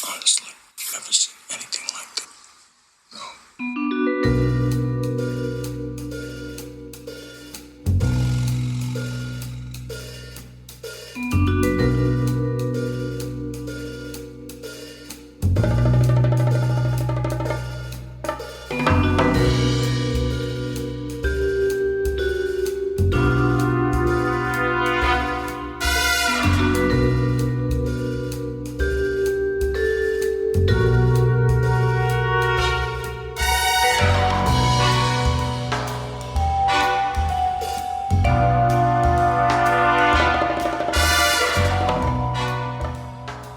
Honestly, never seen anything like that. No.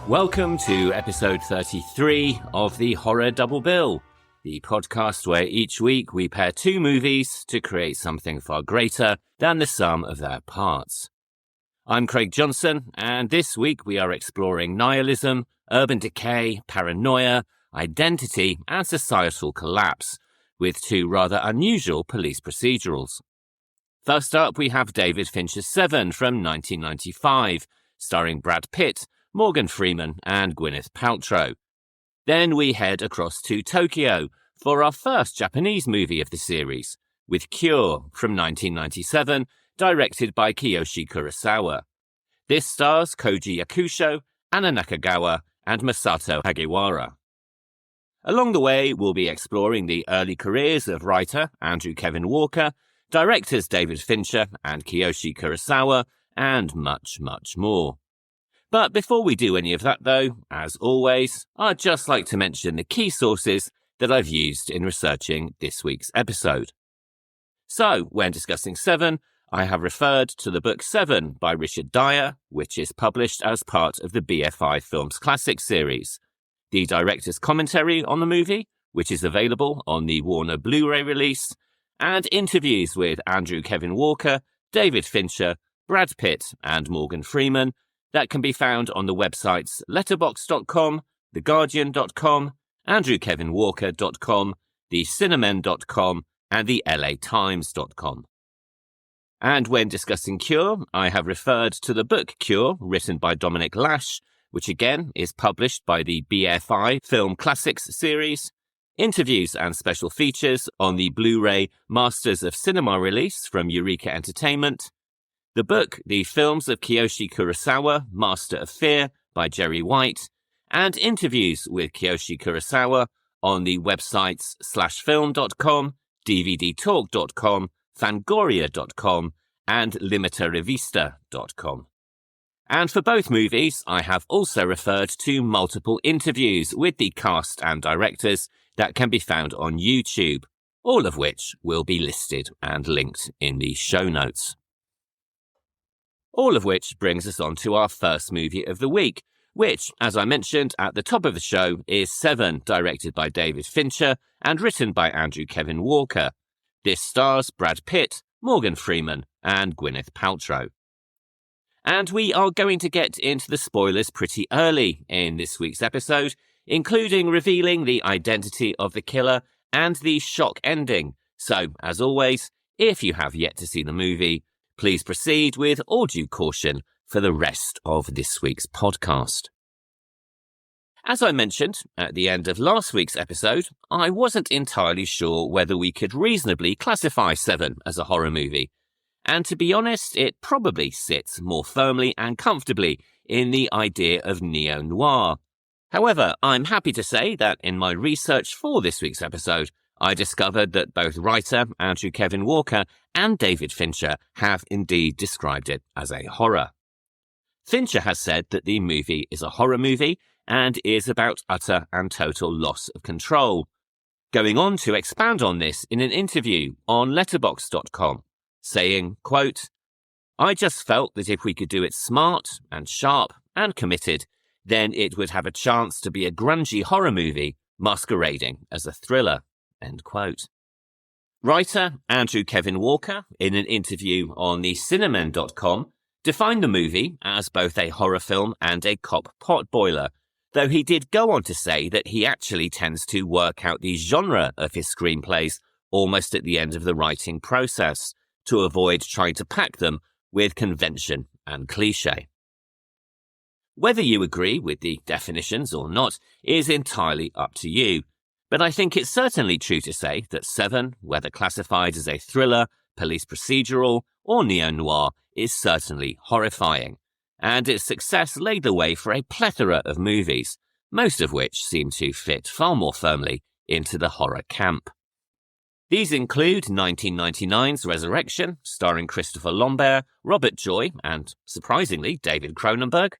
Welcome to episode 33 of the Horror Double Bill, the podcast where each week we pair two movies to create something far greater than the sum of their parts. I'm Craig Johnson, and this week we are exploring nihilism, urban decay, paranoia, identity, and societal collapse, with two rather unusual police procedurals. First up, we have David Fincher's Se7en from 1995, starring Brad Pitt, Morgan Freeman, and Gwyneth Paltrow. Then we head across to Tokyo for our first Japanese movie of the series, with Cure from 1997, directed by Kiyoshi Kurosawa. This stars Kōji Yakusho, Anna Nakagawa, and Masato Hagiwara. Along the way, we'll be exploring the early careers of writer Andrew Kevin Walker, directors David Fincher and Kiyoshi Kurosawa, and much, much more. But before we do any of that though, as always, I'd just like to mention the key sources that I've used in researching this week's episode. So, when discussing Se7en, I have referred to the book Se7en by Richard Dyer, which is published as part of the BFI Films Classic series, the director's commentary on the movie, which is available on the Warner Blu Ray release, and interviews with Andrew Kevin Walker, David Fincher, Brad Pitt, and Morgan Freeman, that can be found on the websites letterboxd.com, theguardian.com, andrewkevinwalker.com, the7en.com, and the latimes.com. And when discussing Cure, I have referred to the book Cure, written by Dominic Lash, which again is published by the BFI Film Classics series, interviews and special features on the Blu-ray Masters of Cinema release from Eureka Entertainment, the book, The Films of Kiyoshi Kurosawa, Master of Fear, by Jerry White, and interviews with Kiyoshi Kurosawa on the websites slashfilm.com, dvdtalk.com, fangoria.com, and limitarevista.com. And for both movies, I have also referred to multiple interviews with the cast and directors that can be found on YouTube, all of which will be listed and linked in the show notes. All of which brings us on to our first movie of the week, which, as I mentioned at the top of the show, is Se7en, directed by David Fincher and written by Andrew Kevin Walker. This stars Brad Pitt, Morgan Freeman, and Gwyneth Paltrow. And we are going to get into the spoilers pretty early in this week's episode, including revealing the identity of the killer and the shock ending. So, as always, if you have yet to see the movie, please proceed with all due caution for the rest of this week's podcast. As I mentioned at the end of last week's episode, I wasn't entirely sure whether we could reasonably classify Se7en as a horror movie, and to be honest, it probably sits more firmly and comfortably in the idea of neo-noir. However, I'm happy to say that in my research for this week's episode, I discovered that both writer Andrew Kevin Walker and David Fincher have indeed described it as a horror. Fincher has said that the movie is a horror movie and is about utter and total loss of control, going on to expand on this in an interview on letterboxd.com, saying, quote, "I just felt that if we could do it smart and sharp and committed, then it would have a chance to be a grungy horror movie masquerading as a thriller." End quote. Writer Andrew Kevin Walker, in an interview on the cinemen.com, defined the movie as both a horror film and a cop potboiler, though he did go on to say that he actually tends to work out the genre of his screenplays almost at the end of the writing process, to avoid trying to pack them with convention and cliché. Whether you agree with the definitions or not is entirely up to you, but I think it's certainly true to say that Se7en, whether classified as a thriller, police procedural, or neo-noir, is certainly horrifying, and its success laid the way for a plethora of movies, most of which seem to fit far more firmly into the horror camp. These include 1999's Resurrection, starring Christopher Lambert, Robert Joy, and, surprisingly, David Cronenberg,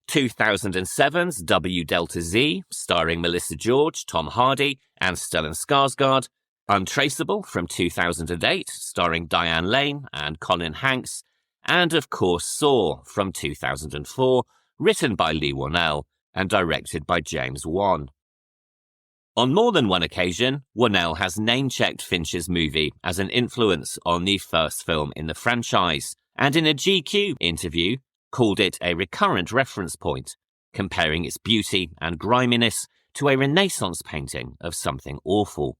2007's W Delta Z, starring Melissa George, Tom Hardy, and Stellan Skarsgård, Untraceable from 2008, starring Diane Lane and Colin Hanks, and of course Saw from 2004, written by Leigh Whannell and directed by James Wan. On more than one occasion, Whannell has name-checked Fincher's movie as an influence on the first film in the franchise, and in a GQ interview, called it a recurrent reference point, comparing its beauty and griminess to a Renaissance painting of something awful.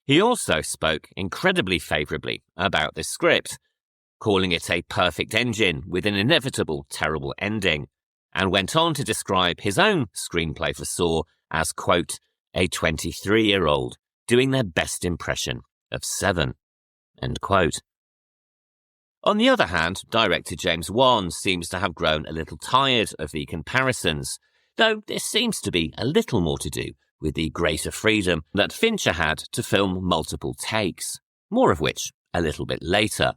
He also spoke incredibly favourably about the script, calling it a perfect engine with an inevitable terrible ending, and went on to describe his own screenplay for Saw as, quote, a 23-year-old doing their best impression of Se7en, end quote. On the other hand, director James Wan seems to have grown a little tired of the comparisons, though this seems to be a little more to do with the greater freedom that Fincher had to film multiple takes, more of which a little bit later.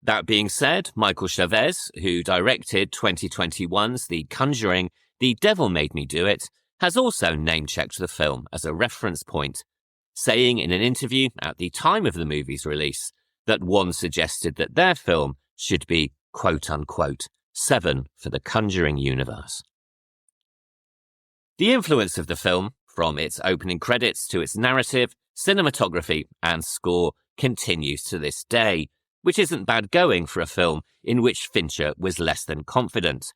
That being said, Michael Chavez, who directed 2021's The Conjuring, The Devil Made Me Do It, has also name-checked the film as a reference point, saying in an interview at the time of the movie's release that one suggested that their film should be, quote-unquote, Se7en for the Conjuring universe. The influence of the film, from its opening credits to its narrative, cinematography, and score, continues to this day, which isn't bad going for a film in which Fincher was less than confident.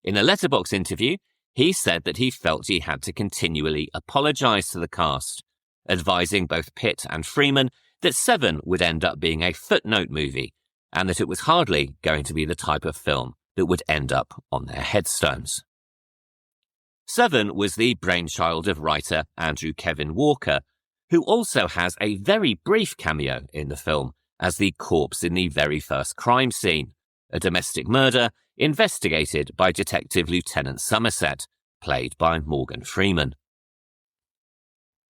In a Letterboxd interview, he said that he felt he had to continually apologise to the cast, advising both Pitt and Freeman that Se7en would end up being a footnote movie, and that it was hardly going to be the type of film that would end up on their headstones. Se7en was the brainchild of writer Andrew Kevin Walker, who also has a very brief cameo in the film as the corpse in the very first crime scene, a domestic murder investigated by Detective Lieutenant Somerset, played by Morgan Freeman.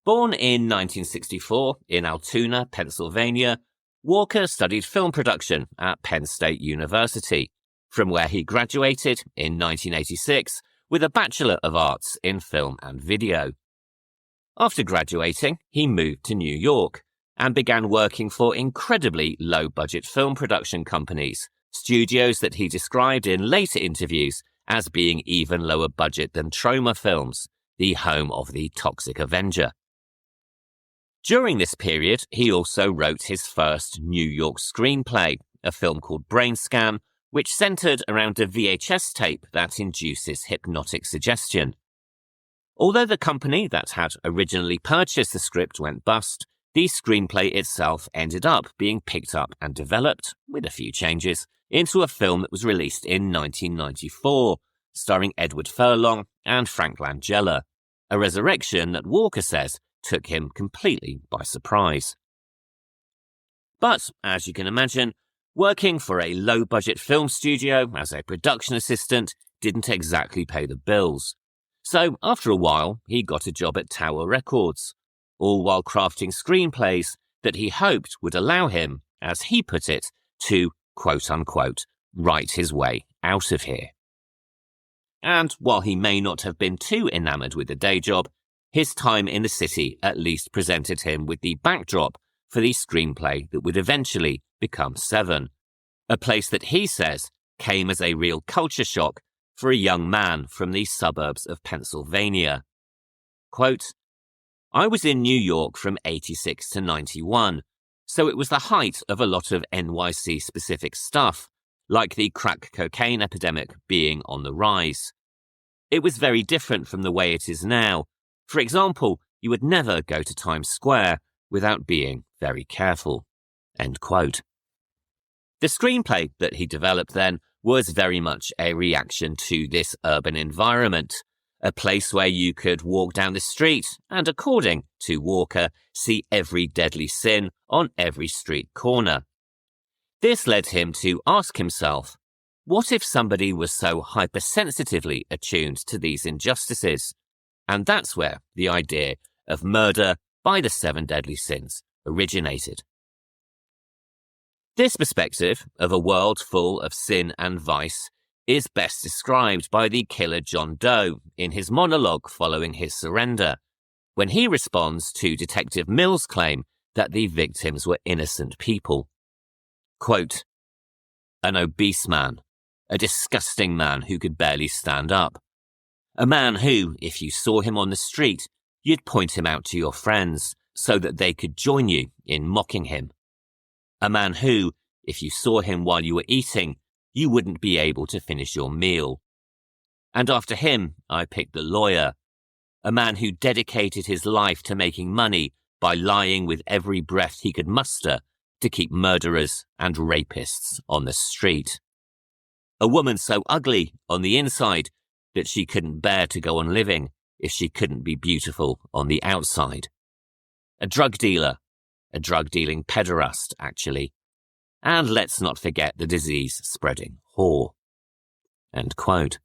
Born in 1964 in Altoona, Pennsylvania, Walker studied film production at Penn State University, from where he graduated in 1986 with a Bachelor of Arts in Film and Video. After graduating, he moved to New York and began working for incredibly low-budget film production companies, studios that he described in later interviews as being even lower budget than Troma Films, the home of the Toxic Avenger. During this period, he also wrote his first New York screenplay, a film called Brain Scam, which centered around a VHS tape that induces hypnotic suggestion. Although the company that had originally purchased the script went bust, the screenplay itself ended up being picked up and developed, with a few changes, into a film that was released in 1994, starring Edward Furlong and Frank Langella, a resurrection that Walker says took him completely by surprise. But, as you can imagine, working for a low-budget film studio as a production assistant didn't exactly pay the bills. So, after a while, he got a job at Tower Records, all while crafting screenplays that he hoped would allow him, as he put it, to, quote-unquote, write his way out of here. And while he may not have been too enamoured with the day job, his time in the city at least presented him with the backdrop for the screenplay that would eventually become Se7en, a place that he says came as a real culture shock for a young man from the suburbs of Pennsylvania. Quote, I was in New York from 86 to 91, so it was the height of a lot of NYC-specific stuff, like the crack cocaine epidemic being on the rise. It was very different from the way it is now. For example, you would never go to Times Square without being very careful. End quote. The screenplay that he developed then was very much a reaction to this urban environment, a place where you could walk down the street and, according to Walker, see every deadly sin on every street corner. This led him to ask himself, what if somebody was so hypersensitively attuned to these injustices? And that's where the idea of murder by the 7 deadly sins originated. This perspective of a world full of sin and vice is best described by the killer John Doe in his monologue following his surrender, when he responds to Detective Mill's claim that the victims were innocent people. Quote, "An obese man, a disgusting man who could barely stand up. A man who, if you saw him on the street, you'd point him out to your friends so that they could join you in mocking him. A man who, if you saw him while you were eating, you wouldn't be able to finish your meal. And after him, I picked the lawyer, a man who dedicated his life to making money by lying with every breath he could muster to keep murderers and rapists on the street. A woman so ugly on the inside that she couldn't bear to go on living if she couldn't be beautiful on the outside. A drug dealer, a drug-dealing pederast, actually. And let's not forget the disease-spreading whore." End quote.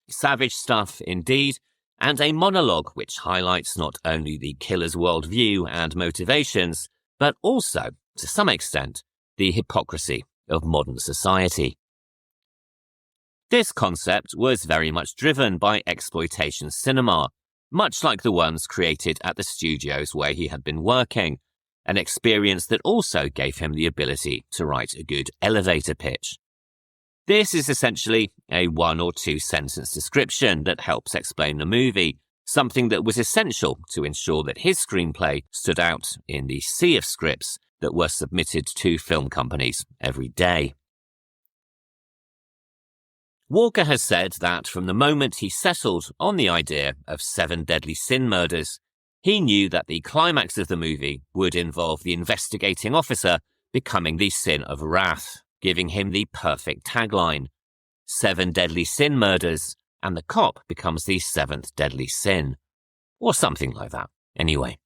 Savage stuff indeed, and a monologue which highlights not only the killer's worldview and motivations, but also, to some extent, the hypocrisy of modern society. This concept was very much driven by exploitation cinema, much like the ones created at the studios where he had been working, an experience that also gave him the ability to write a good elevator pitch. This is essentially a 1 or 2 sentence description that helps explain the movie, something that was essential to ensure that his screenplay stood out in the sea of scripts that were submitted to film companies every day. Walker has said that from the moment he settled on the idea of 7 deadly sin murders, he knew that the climax of the movie would involve the investigating officer becoming the sin of wrath, giving him the perfect tagline, 7 deadly sin murders, and the cop becomes the 7th deadly sin. Or something like that, anyway.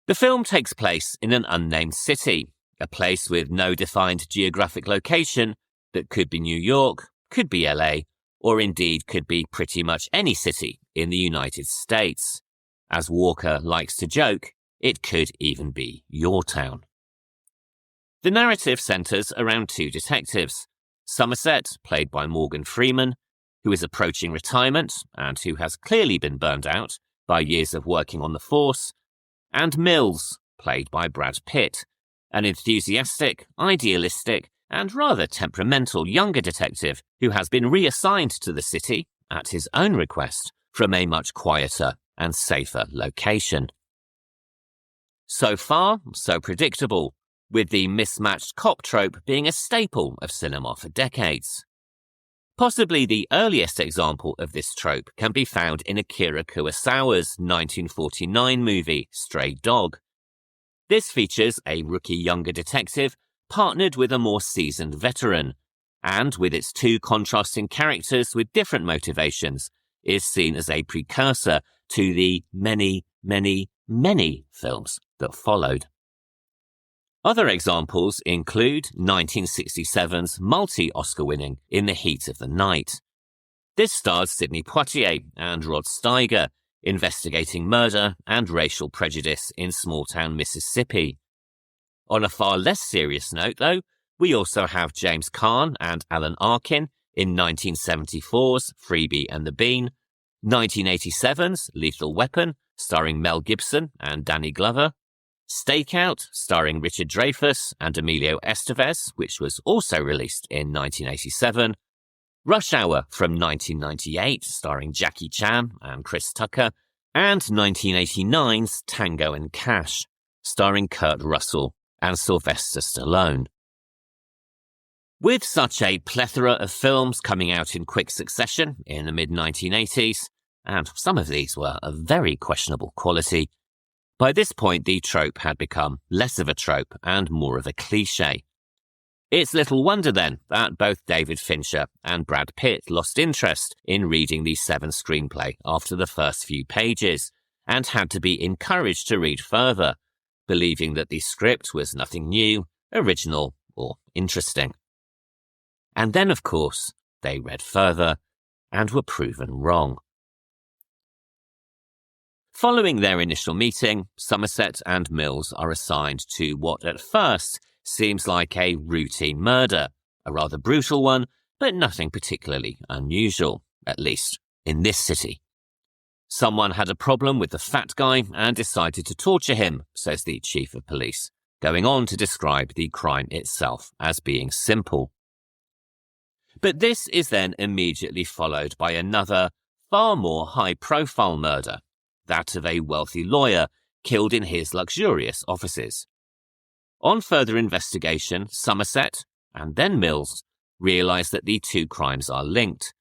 The film takes place in an unnamed city, a place with no defined geographic location that could be New York, could be LA, or indeed could be pretty much any city in the United States. As Walker likes to joke, it could even be your town. The narrative centers around 2 detectives, Somerset, played by Morgan Freeman, who is approaching retirement and who has clearly been burned out by years of working on the force, and Mills, played by Brad Pitt, an enthusiastic, idealistic, and rather temperamental younger detective who has been reassigned to the city, at his own request, from a much quieter and safer location. So far, so predictable, with the mismatched cop trope being a staple of cinema for decades. Possibly the earliest example of this trope can be found in Akira Kurosawa's 1949 movie Stray Dog. This features a rookie younger detective partnered with a more seasoned veteran, and with its 2 contrasting characters with different motivations, is seen as a precursor to the many, many, many films that followed. Other examples include 1967's multi-Oscar winning In the Heat of the Night. This stars Sidney Poitier and Rod Steiger investigating murder and racial prejudice in small-town Mississippi. On a far less serious note, though, we also have James Caan and Alan Arkin in 1974's Freebie and the Bean, 1987's Lethal Weapon, starring Mel Gibson and Danny Glover, Stakeout, starring Richard Dreyfuss and Emilio Estevez, which was also released in 1987, Rush Hour from 1998, starring Jackie Chan and Chris Tucker, and 1989's Tango and Cash, starring Kurt Russell and Sylvester Stallone. With such a plethora of films coming out in quick succession in the mid-1980s, and some of these were of very questionable quality, by this point the trope had become less of a trope and more of a cliché. It's little wonder then that both David Fincher and Brad Pitt lost interest in reading the Se7en screenplay after the first few pages and had to be encouraged to read further, believing that the script was nothing new, original, or interesting. And then, of course, they read further and were proven wrong. Following their initial meeting, Somerset and Mills are assigned to what at first seems like a routine murder, a rather brutal one, but nothing particularly unusual, at least in this city. Someone had a problem with the fat guy and decided to torture him, says the chief of police, going on to describe the crime itself as being simple. But this is then immediately followed by another, far more high-profile murder, that of a wealthy lawyer killed in his luxurious offices. On further investigation, Somerset, and then Mills, realise that the two crimes are linked,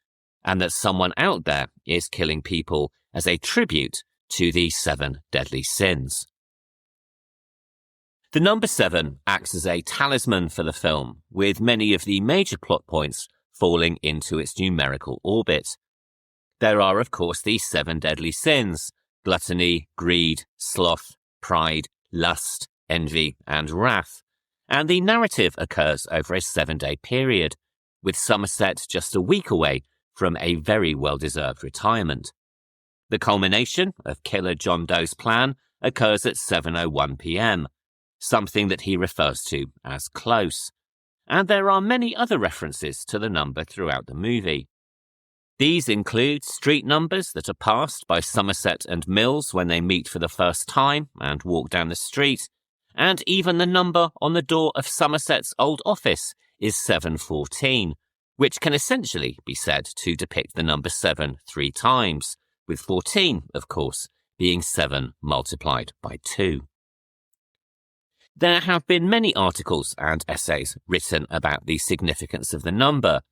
and that someone out there is killing people as a tribute to the 7 deadly sins. The number 7 acts as a talisman for the film, with many of the major plot points falling into its numerical orbit. There are, of course, the 7 deadly sins: gluttony, greed, sloth, pride, lust, envy, and wrath, and the narrative occurs over a 7-day period, with Somerset just a week away from a very well-deserved retirement. The culmination of Killer John Doe's plan occurs at 7:01 p.m, something that he refers to as close, and there are many other references to the number throughout the movie. These include street numbers that are passed by Somerset and Mills when they meet for the first time and walk down the street, and even the number on the door of Somerset's old office is 714, which can essentially be said to depict the number 7 3 times, with 14, of course, being 7 multiplied by 2. There have been many articles and essays written about the significance of the number,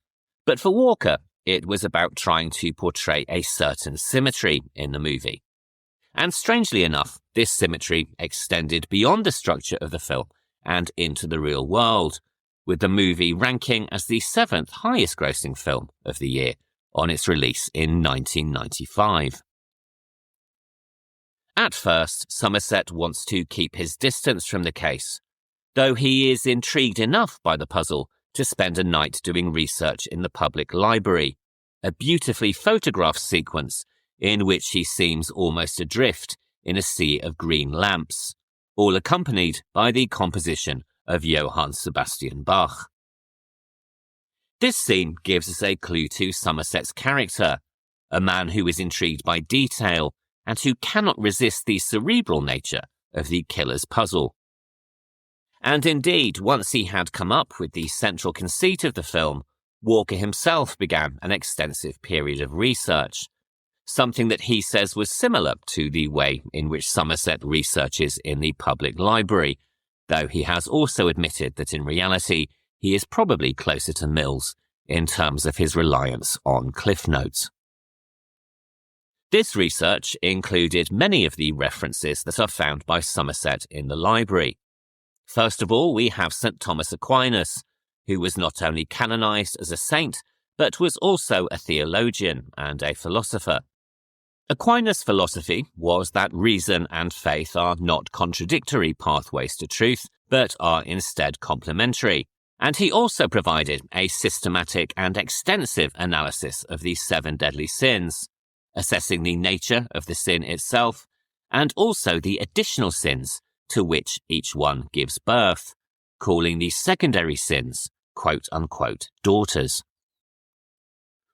but for Walker, it was about trying to portray a certain symmetry in the movie. And strangely enough, this symmetry extended beyond the structure of the film and into the real world, with the movie ranking as the 7th highest grossing film of the year on its release in 1995. At first, Somerset wants to keep his distance from the case, though he is intrigued enough by the puzzle to spend a night doing research in the public library, a beautifully photographed sequence in which he seems almost adrift in a sea of green lamps, all accompanied by the composition of Johann Sebastian Bach. This scene gives us a clue to Somerset's character, a man who is intrigued by detail and who cannot resist the cerebral nature of the killer's puzzle. And indeed, once he had come up with the central conceit of the film, Walker himself began an extensive period of research, something that he says was similar to the way in which Somerset researches in the public library, though he has also admitted that in reality he is probably closer to Mills in terms of his reliance on cliff notes. This research included many of the references that are found by Somerset in the library. First of all, we have St. Thomas Aquinas, who was not only canonized as a saint, but was also a theologian and a philosopher. Aquinas' philosophy was that reason and faith are not contradictory pathways to truth, but are instead complementary, and he also provided a systematic and extensive analysis of the 7 deadly sins, assessing the nature of the sin itself, and also the additional sins to which each one gives birth, calling the secondary sins, quote-unquote, daughters.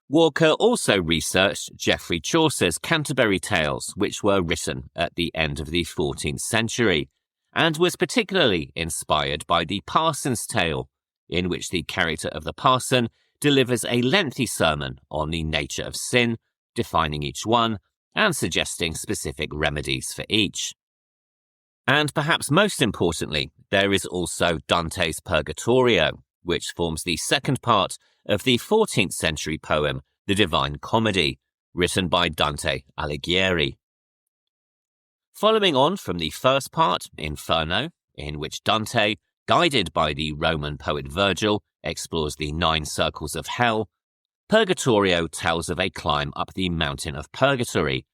Walker also researched Geoffrey Chaucer's Canterbury Tales, which were written at the end of the 14th century, and was particularly inspired by the Parson's Tale, in which the character of the parson delivers a lengthy sermon on the nature of sin, defining each one, and suggesting specific remedies for each. And perhaps most importantly, there is also Dante's Purgatorio, which forms the second part of the 14th century poem The Divine Comedy, written by Dante Alighieri. Following on from the first part, Inferno, in which Dante, guided by the Roman poet Virgil, explores the 9 circles of hell, Purgatorio tells of a climb up the mountain of Purgatory,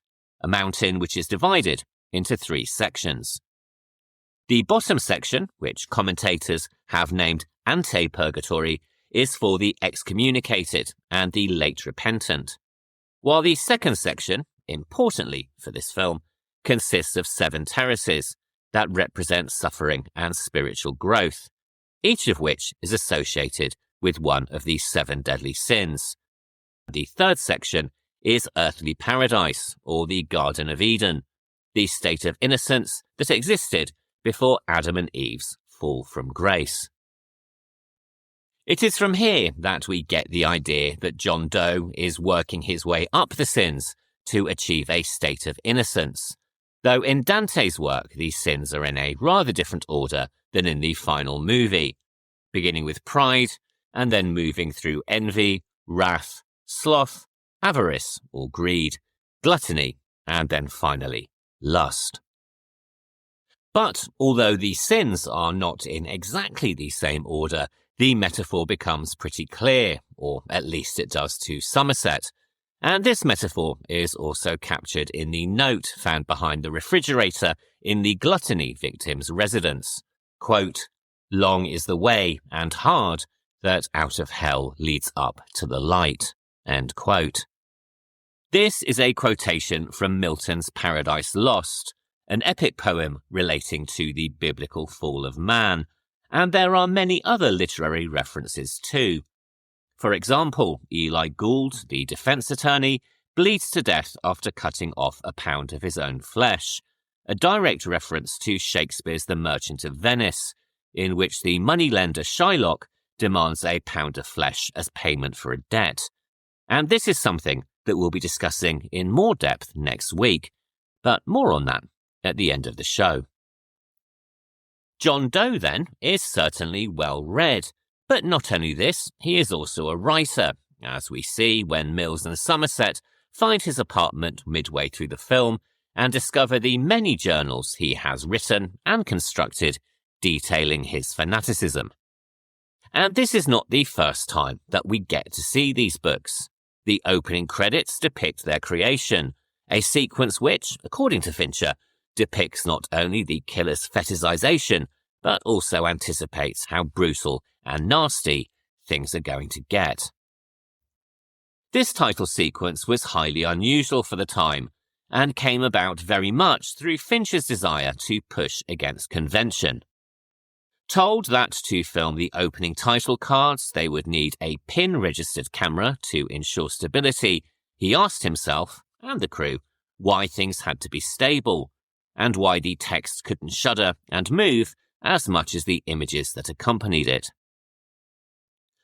a mountain which is divided into 3 sections. The bottom section, which commentators have named Ante-Purgatory, is for the excommunicated and the late repentant, while the second section, importantly for this film, consists of 7 terraces that represent suffering and spiritual growth, each of which is associated with one of the 7 deadly sins. The third section is earthly paradise, or the Garden of Eden, the state of innocence that existed before Adam and Eve's fall from grace. It is from here that we get the idea that John Doe is working his way up the sins to achieve a state of innocence, though in Dante's work these sins are in a rather different order than in the final movie, beginning with pride and then moving through envy, wrath, sloth, avarice or greed, gluttony, and then finally lust. But although these sins are not in exactly the same order, the metaphor becomes pretty clear, or at least it does to Somerset, and this metaphor is also captured in the note found behind the refrigerator in the gluttony victim's residence. Quote, "Long is the way, and hard, that out of hell leads up to the light." End quote. This is a quotation from Milton's Paradise Lost, an epic poem relating to the biblical fall of man, and there are many other literary references too. For example, Eli Gould, the defense attorney, bleeds to death after cutting off a pound of his own flesh, a direct reference to Shakespeare's The Merchant of Venice, in which the moneylender Shylock demands a pound of flesh as payment for a debt. And this is something that we'll be discussing in more depth next week, but more on that at the end of the show. John Doe, then, is certainly well read, but not only this, he is also a writer, as we see when Mills and Somerset find his apartment midway through the film and discover the many journals he has written and constructed detailing his fanaticism. And this is not the first time that we get to see these books. The opening credits depict their creation, a sequence which, according to Fincher, depicts not only the killer's fetishization, but also anticipates how brutal and nasty things are going to get. This title sequence was highly unusual for the time, and came about very much through Fincher's desire to push against convention. Told that to film the opening title cards they would need a pin-registered camera to ensure stability, he asked himself, and the crew, why things had to be stable, and why the text couldn't shudder and move as much as the images that accompanied it.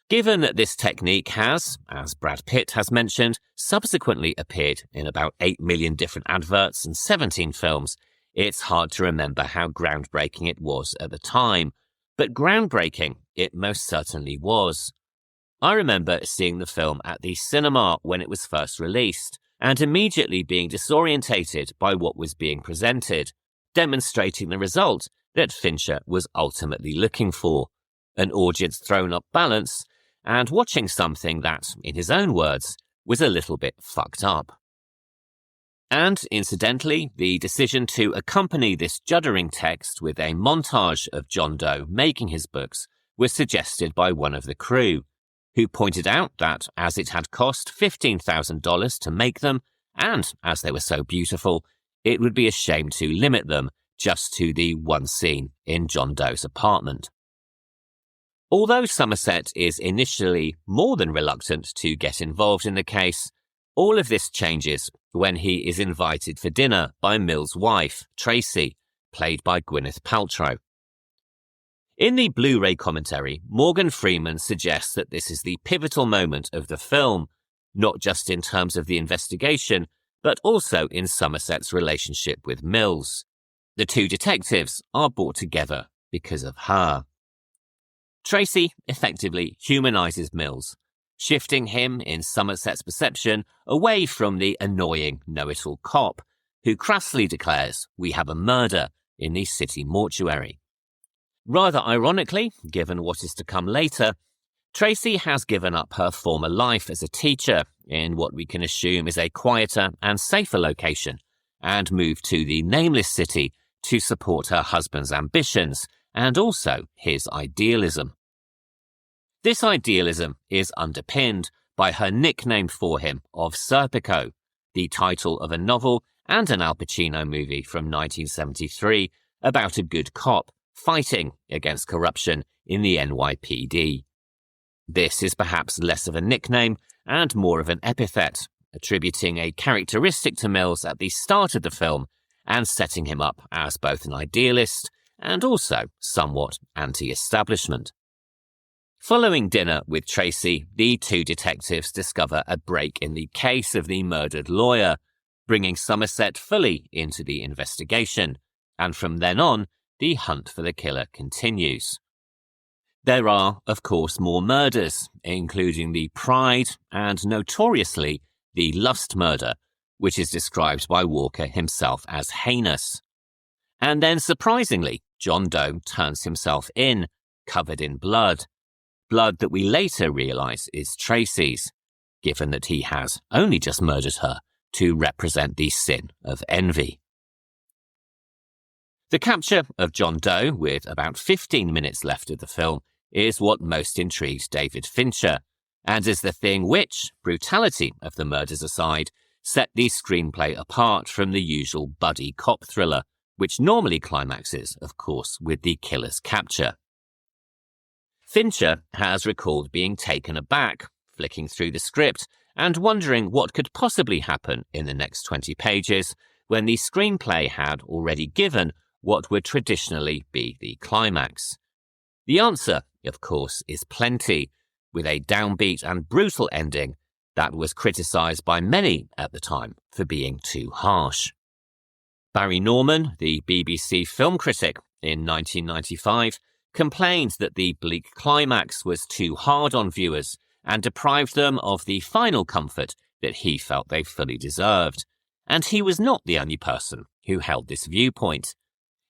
Given that this technique has, as Brad Pitt has mentioned, subsequently appeared in about 8 million different adverts and 17 films, it's hard to remember how groundbreaking it was at the time, but groundbreaking it most certainly was. I remember seeing the film at the cinema when it was first released, and immediately being disorientated by what was being presented, demonstrating the result that Fincher was ultimately looking for, an audience thrown up balance, and watching something that, in his own words, was a little bit fucked up. And, incidentally, the decision to accompany this juddering text with a montage of John Doe making his books was suggested by one of the crew, who pointed out that as it had cost $15,000 to make them, and as they were so beautiful, it would be a shame to limit them just to the one scene in John Doe's apartment. Although Somerset is initially more than reluctant to get involved in the case, all of this changes when he is invited for dinner by Mill's wife, Tracy, played by Gwyneth Paltrow. In the Blu Ray commentary, Morgan Freeman suggests that this is the pivotal moment of the film, not just in terms of the investigation, but also in Somerset's relationship with Mills. The two detectives are brought together because of her. Tracy effectively humanizes Mills, shifting him in Somerset's perception away from the annoying know-it-all cop who crassly declares we have a murder in the city mortuary. Rather ironically, given what is to come later, Tracy has given up her former life as a teacher in what we can assume is a quieter and safer location, and moved to the nameless city to support her husband's ambitions and also his idealism. This idealism is underpinned by her nickname for him of Serpico, the title of a novel and an Al Pacino movie from 1973 about a good cop fighting against corruption in the NYPD. This is perhaps less of a nickname and more of an epithet, attributing a characteristic to Mills at the start of the film and setting him up as both an idealist and also somewhat anti-establishment. Following dinner with Tracy, the two detectives discover a break in the case of the murdered lawyer, bringing Somerset fully into the investigation, and from then on, the hunt for the killer continues. There are, of course, more murders, including the Pride and, notoriously, the Lust murder, which is described by Walker himself as heinous. And then, surprisingly, John Doe turns himself in, covered in blood that we later realise is Tracy's, given that he has only just murdered her to represent the sin of envy. The capture of John Doe, with about 15 minutes left of the film, is what most intrigued David Fincher, and is the thing which, brutality of the murders aside, set the screenplay apart from the usual buddy cop thriller, which normally climaxes, of course, with the killer's capture. Fincher has recalled being taken aback, flicking through the script, and wondering what could possibly happen in the next 20 pages when the screenplay had already given what would traditionally be the climax. The answer, of course, is plenty, with a downbeat and brutal ending that was criticised by many at the time for being too harsh. Barry Norman, the BBC film critic in 1995, complained that the bleak climax was too hard on viewers and deprived them of the final comfort that he felt they fully deserved. And he was not the only person who held this viewpoint.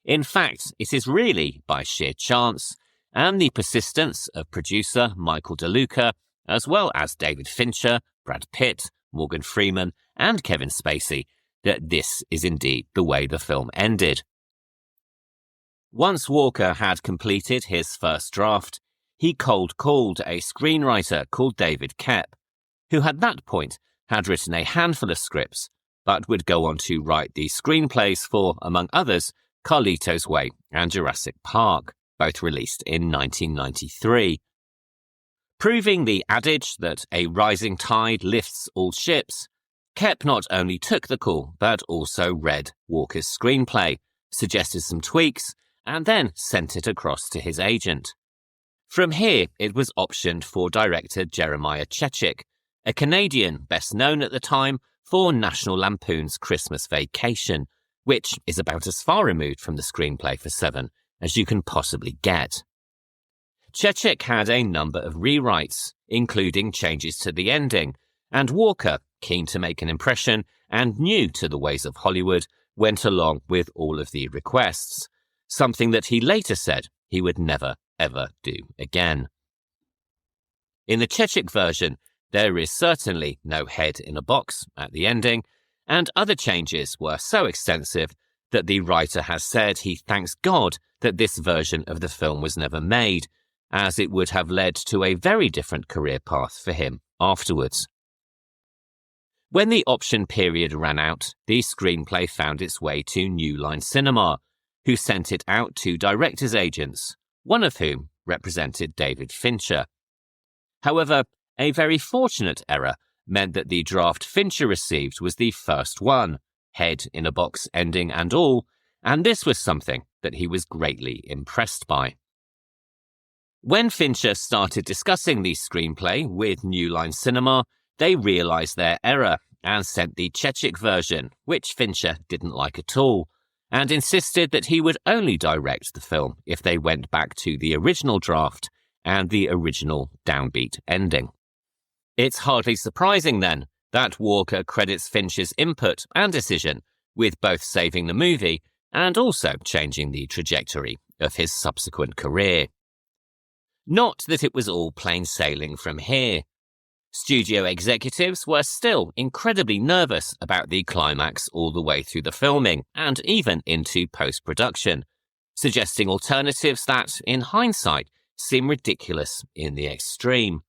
In fact, it is really by sheer chance and the persistence of producer Michael DeLuca, as well as David Fincher, Brad Pitt, Morgan Freeman, and Kevin Spacey, that this is indeed the way the film ended. Once Walker had completed his first draft, he cold-called a screenwriter called David Koepp, who at that point had written a handful of scripts, but would go on to write the screenplays for, among others, Carlito's Way and Jurassic Park, both released in 1993. Proving the adage that a rising tide lifts all ships, Koepp not only took the call, but also read Walker's screenplay, suggested some tweaks, and then sent it across to his agent. From here, it was optioned for director Jeremiah Chechik, a Canadian best known at the time for National Lampoon's Christmas Vacation, which is about as far removed from the screenplay for Seven as you can possibly get. Chechik had a number of rewrites, including changes to the ending, and Walker, keen to make an impression and new to the ways of Hollywood, went along with all of the requests, something that he later said he would never, ever do again. In the Chechik version, there is certainly no head in a box at the ending, and other changes were so extensive that the writer has said he thanks God that this version of the film was never made, as it would have led to a very different career path for him afterwards. When the option period ran out, the screenplay found its way to New Line Cinema, who sent it out to directors' agents, one of whom represented David Fincher. However, a very fortunate error meant that the draft Fincher received was the first one, head in a box ending and all, and this was something that he was greatly impressed by. When Fincher started discussing the screenplay with New Line Cinema, they realised their error and sent the Chechik version, which Fincher didn't like at all, and insisted that he would only direct the film if they went back to the original draft and the original downbeat ending. It's hardly surprising, then, that Walker credits Fincher's input and decision with both saving the movie and also changing the trajectory of his subsequent career. Not that it was all plain sailing from here. Studio executives were still incredibly nervous about the climax all the way through the filming and even into post-production, suggesting alternatives that, in hindsight, seem ridiculous in the extreme.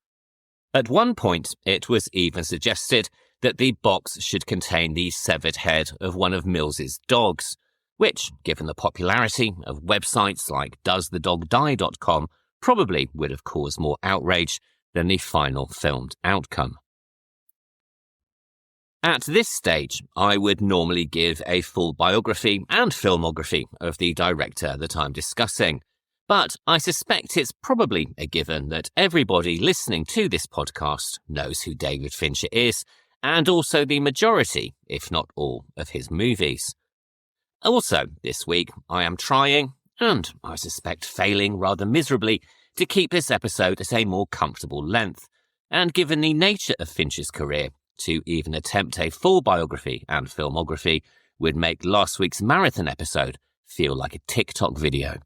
At one point, it was even suggested that the box should contain the severed head of one of Mills's dogs, which, given the popularity of websites like doesthedogdie.com, probably would have caused more outrage than the final filmed outcome. At this stage, I would normally give a full biography and filmography of the director that I'm discussing, but I suspect it's probably a given that everybody listening to this podcast knows who David Fincher is, and also the majority, if not all, of his movies. Also, this week, I am trying, and I suspect failing rather miserably, to keep this episode at a more comfortable length, and given the nature of Fincher's career, to even attempt a full biography and filmography would make last week's marathon episode feel like a TikTok video.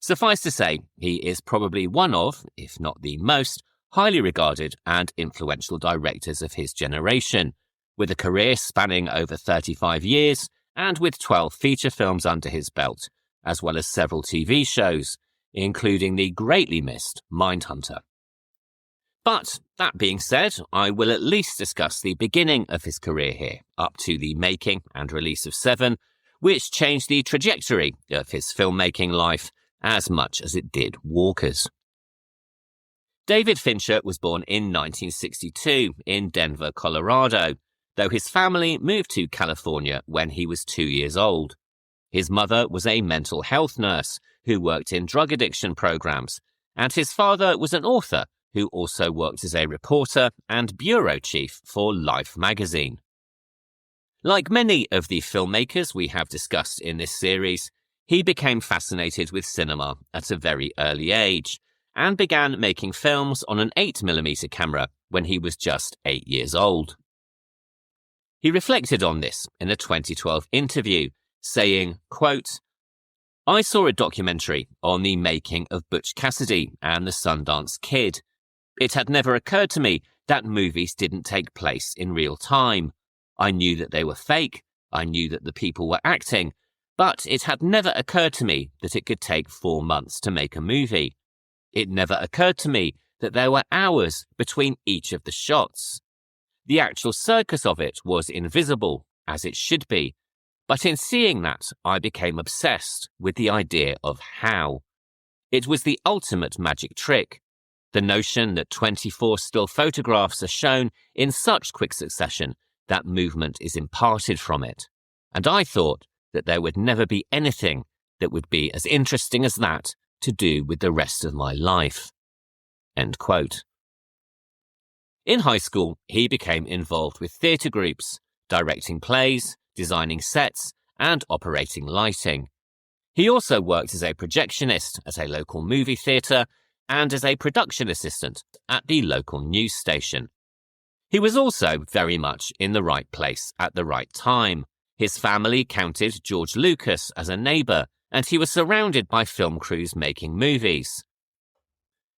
Suffice to say, he is probably one of, if not the most, highly regarded and influential directors of his generation, with a career spanning over 35 years and with 12 feature films under his belt, as well as several TV shows, including the greatly missed Mindhunter. But that being said, I will at least discuss the beginning of his career here, up to the making and release of Se7en, which changed the trajectory of his filmmaking life as much as it did Walker's. David Fincher was born in 1962 in Denver, Colorado, though his family moved to California when he was 2 years old. His mother was a mental health nurse who worked in drug addiction programs, and his father was an author who also worked as a reporter and bureau chief for Life magazine. Like many of the filmmakers we have discussed in this series, he became fascinated with cinema at a very early age and began making films on an 8mm camera when he was just 8 years old. He reflected on this in a 2012 interview, saying, quote, "I saw a documentary on the making of Butch Cassidy and the Sundance Kid. It had never occurred to me that movies didn't take place in real time. I knew that they were fake, I knew that the people were acting, but it had never occurred to me that it could take 4 months to make a movie. It never occurred to me that there were hours between each of the shots. The actual circus of it was invisible, as it should be, but in seeing that, I became obsessed with the idea of how. It was the ultimate magic trick. The notion that 24 still photographs are shown in such quick succession that movement is imparted from it. And I thought that there would never be anything that would be as interesting as that to do with the rest of my life." End quote. In high school, he became involved with theatre groups, directing plays, designing sets, and operating lighting. He also worked as a projectionist at a local movie theatre and as a production assistant at the local news station. He was also very much in the right place at the right time. His family counted George Lucas as a neighbour, and he was surrounded by film crews making movies.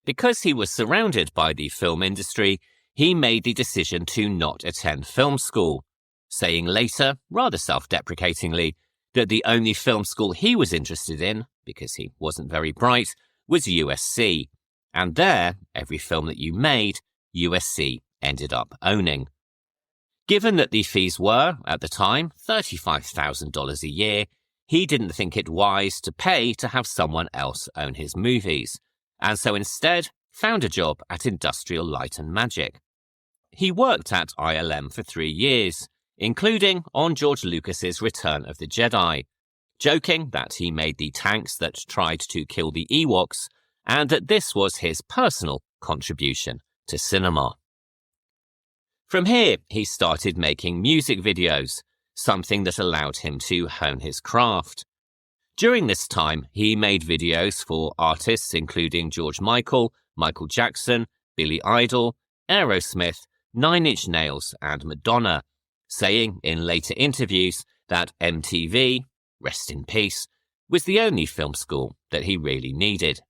Because he was surrounded by the film industry, he made the decision to not attend film school, saying later, rather self-deprecatingly, that the only film school he was interested in, because he wasn't very bright, was USC, and there, every film that you made, USC ended up owning. Given that the fees were, at the time, $35,000 a year, he didn't think it wise to pay to have someone else own his movies, and so instead found a job at Industrial Light and Magic. He worked at ILM for 3 years, including on George Lucas's Return of the Jedi, joking that he made the tanks that tried to kill the Ewoks, and that this was his personal contribution to cinema. From here, he started making music videos, something that allowed him to hone his craft. During this time, he made videos for artists including George Michael, Michael Jackson, Billy Idol, Aerosmith, 9 Inch Nails, and Madonna, saying in later interviews that MTV, rest in peace, was the only film school that he really needed.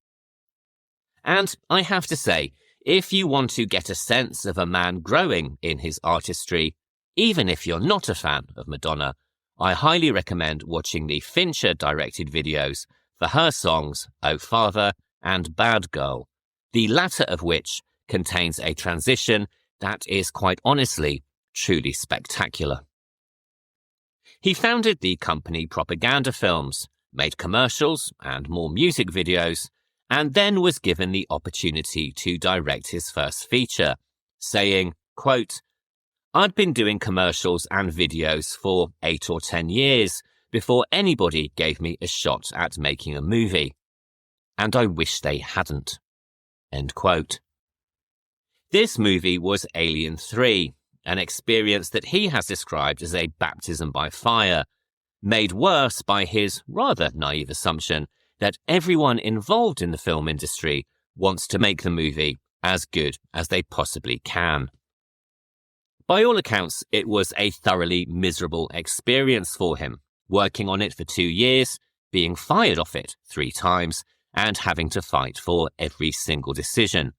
And I have to say, if you want to get a sense of a man growing in his artistry, even if you're not a fan of Madonna, I highly recommend watching the Fincher-directed videos for her songs Oh Father and Bad Girl, the latter of which contains a transition that is quite honestly truly spectacular. He founded the company Propaganda Films, made commercials and more music videos, and then was given the opportunity to direct his first feature, saying, quote, "I'd been doing commercials and videos for 8 or 10 years before anybody gave me a shot at making a movie. And I wish they hadn't." End quote. This movie was Alien 3, an experience that he has described as a baptism by fire, made worse by his rather naive assumption that everyone involved in the film industry wants to make the movie as good as they possibly can. By all accounts, it was a thoroughly miserable experience for him, working on it for 2 years, being fired off it 3 times, and having to fight for every single decision.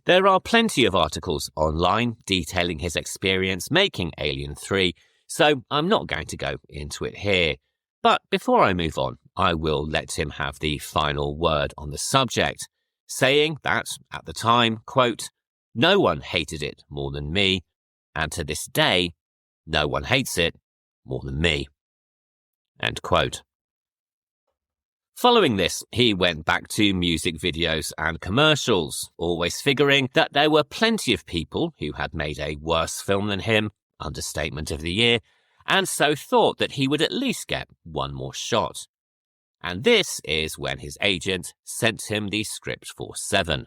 There are plenty of articles online detailing his experience making Alien 3, so I'm not going to go into it here. But before I move on, I will let him have the final word on the subject, saying that, at the time, quote, "No one hated it more than me, and to this day, no one hates it more than me." End quote. Following this, he went back to music videos and commercials, always figuring that there were plenty of people who had made a worse film than him, understatement of the year, and so thought that he would at least get one more shot. And this is when his agent sent him the script for Se7en.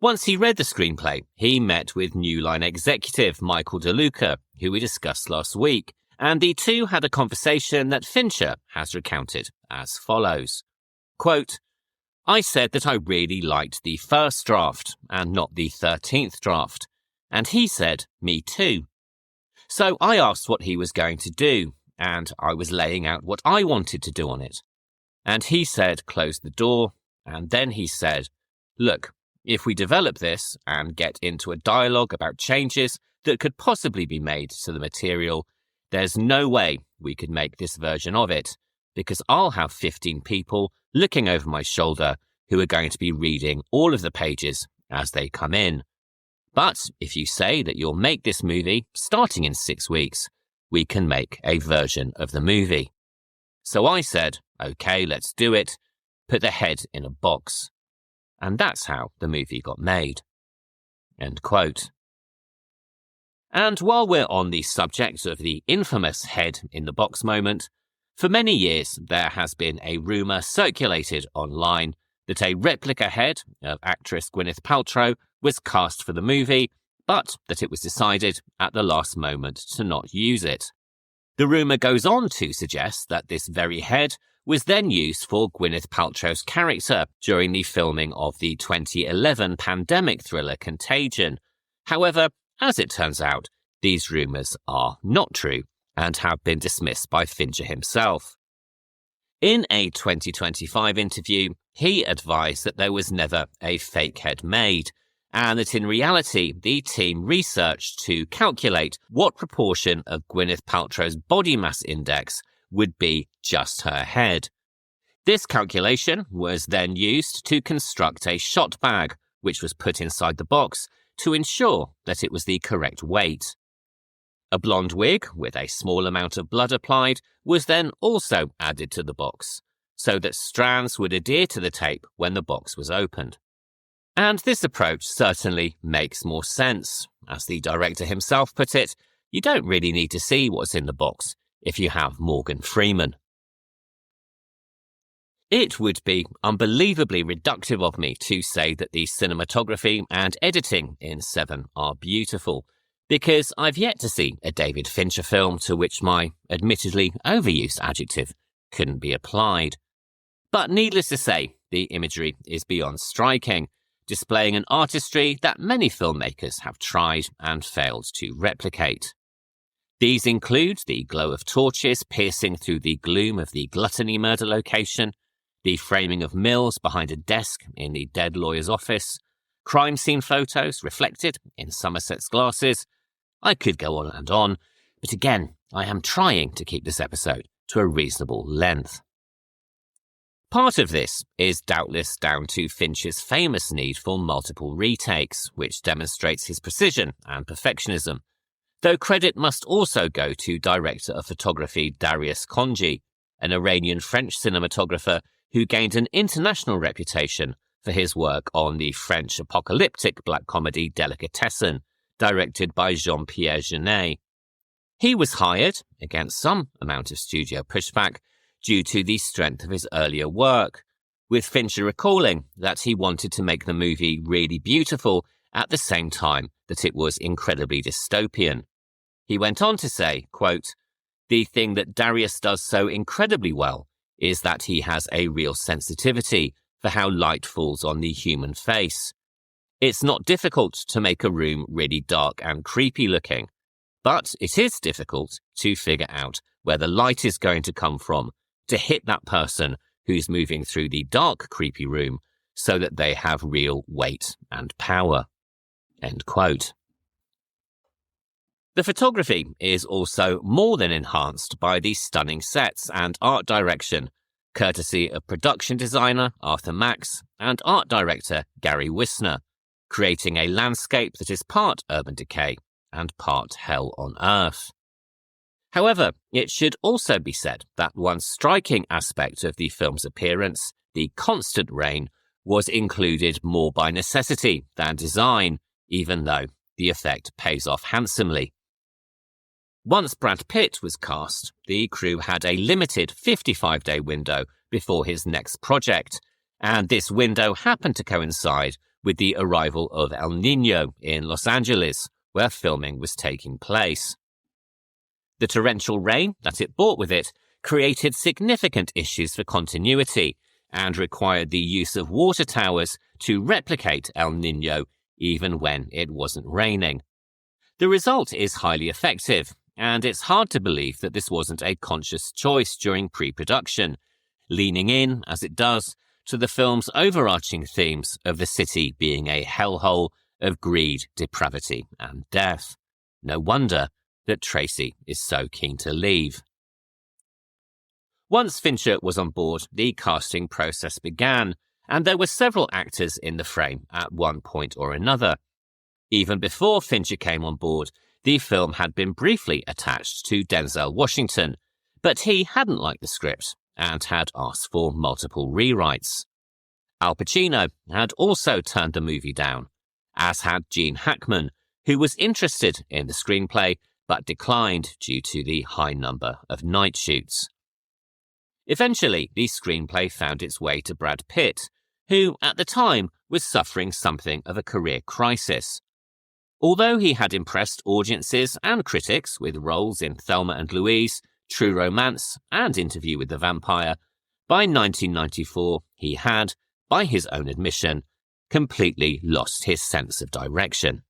Once he read the screenplay, he met with New Line executive Michael DeLuca, who we discussed last week, and the two had a conversation that Fincher has recounted as follows. Quote, "I said that I really liked the first draft and not the 13th draft, and he said, me too. So I asked what he was going to do, and I was laying out what I wanted to do on it. And he said, close the door, and then he said, look, if we develop this and get into a dialogue about changes that could possibly be made to the material, there's no way we could make this version of it, because I'll have 15 people looking over my shoulder who are going to be reading all of the pages as they come in. But if you say that you'll make this movie starting in 6 weeks, we can make a version of the movie. So I said, okay, let's do it. Put the head in a box. And that's how the movie got made." End quote. And while we're on the subject of the infamous head in the box moment, for many years there has been a rumour circulated online that a replica head of actress Gwyneth Paltrow was cast for the movie, but that it was decided at the last moment to not use it. The rumour goes on to suggest that this very head was then used for Gwyneth Paltrow's character during the filming of the 2011 pandemic thriller Contagion. However, as it turns out, these rumours are not true and have been dismissed by Fincher himself. In a 2025 interview, he advised that there was never a fake head made, and that in reality, the team researched to calculate what proportion of Gwyneth Paltrow's body mass index would be just her head. This calculation was then used to construct a shot bag, which was put inside the box to ensure that it was the correct weight. A blonde wig with a small amount of blood applied was then also added to the box, so that strands would adhere to the tape when the box was opened. And this approach certainly makes more sense. As the director himself put it, you don't really need to see what's in the box if you have Morgan Freeman. It would be unbelievably reductive of me to say that the cinematography and editing in Se7en are beautiful, because I've yet to see a David Fincher film to which my admittedly overused adjective couldn't be applied. But needless to say, the imagery is beyond striking, displaying an artistry that many filmmakers have tried and failed to replicate. These include the glow of torches piercing through the gloom of the gluttony murder location, the framing of Mills behind a desk in the dead lawyer's office, crime scene photos reflected in Somerset's glasses. I could go on, but again, I am trying to keep this episode to a reasonable length. Part of this is doubtless down to Fincher's famous need for multiple retakes, which demonstrates his precision and perfectionism, though credit must also go to director of photography Darius Khondji, an Iranian-French cinematographer who gained an international reputation for his work on the French apocalyptic black comedy Delicatessen, directed by Jean-Pierre Jeunet. He was hired, against some amount of studio pushback, due to the strength of his earlier work, with Fincher recalling that he wanted to make the movie really beautiful at the same time that it was incredibly dystopian. He went on to say, quote, "The thing that Darius does so incredibly well is that he has a real sensitivity for how light falls on the human face. It's not difficult to make a room really dark and creepy looking, but it is difficult to figure out where the light is going to come from to hit that person who's moving through the dark, creepy room so that they have real weight and power." End quote. The photography is also more than enhanced by the stunning sets and art direction, courtesy of production designer Arthur Max and art director Gary Wisner, creating a landscape that is part urban decay and part hell on earth. However, it should also be said that one striking aspect of the film's appearance, the constant rain, was included more by necessity than design, even though the effect pays off handsomely. Once Brad Pitt was cast, the crew had a limited 55-day window before his next project, and this window happened to coincide with the arrival of El Niño in Los Angeles, where filming was taking place. The torrential rain that it brought with it created significant issues for continuity and required the use of water towers to replicate El Niño even when it wasn't raining. The result is highly effective, and it's hard to believe that this wasn't a conscious choice during pre-production, leaning in, as it does, to the film's overarching themes of the city being a hellhole of greed, depravity, and death. No wonder that Tracy is so keen to leave. Once Fincher was on board, the casting process began, and there were several actors in the frame at one point or another. Even before Fincher came on board, the film had been briefly attached to Denzel Washington, but he hadn't liked the script and had asked for multiple rewrites. Al Pacino had also turned the movie down, as had Gene Hackman, who was interested in the screenplay but declined due to the high number of night shoots. Eventually, the screenplay found its way to Brad Pitt, who at the time was suffering something of a career crisis. Although he had impressed audiences and critics with roles in Thelma and Louise, True Romance, and Interview with the Vampire, by 1994 he had, by his own admission, completely lost his sense of direction.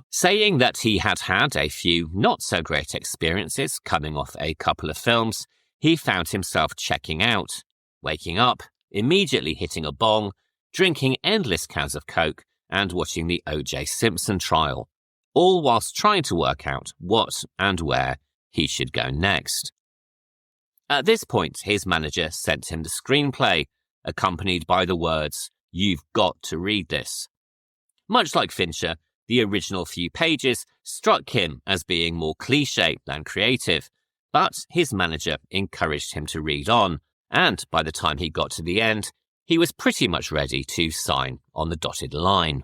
Saying that he had had a few not-so-great experiences coming off a couple of films, he found himself checking out, waking up, immediately hitting a bong, drinking endless cans of Coke, and watching the O.J. Simpson trial, all whilst trying to work out what and where he should go next. At this point, his manager sent him the screenplay, accompanied by the words, "You've got to read this." Much like Fincher, the original few pages struck him as being more cliché than creative, but his manager encouraged him to read on, and by the time he got to the end, he was pretty much ready to sign on the dotted line.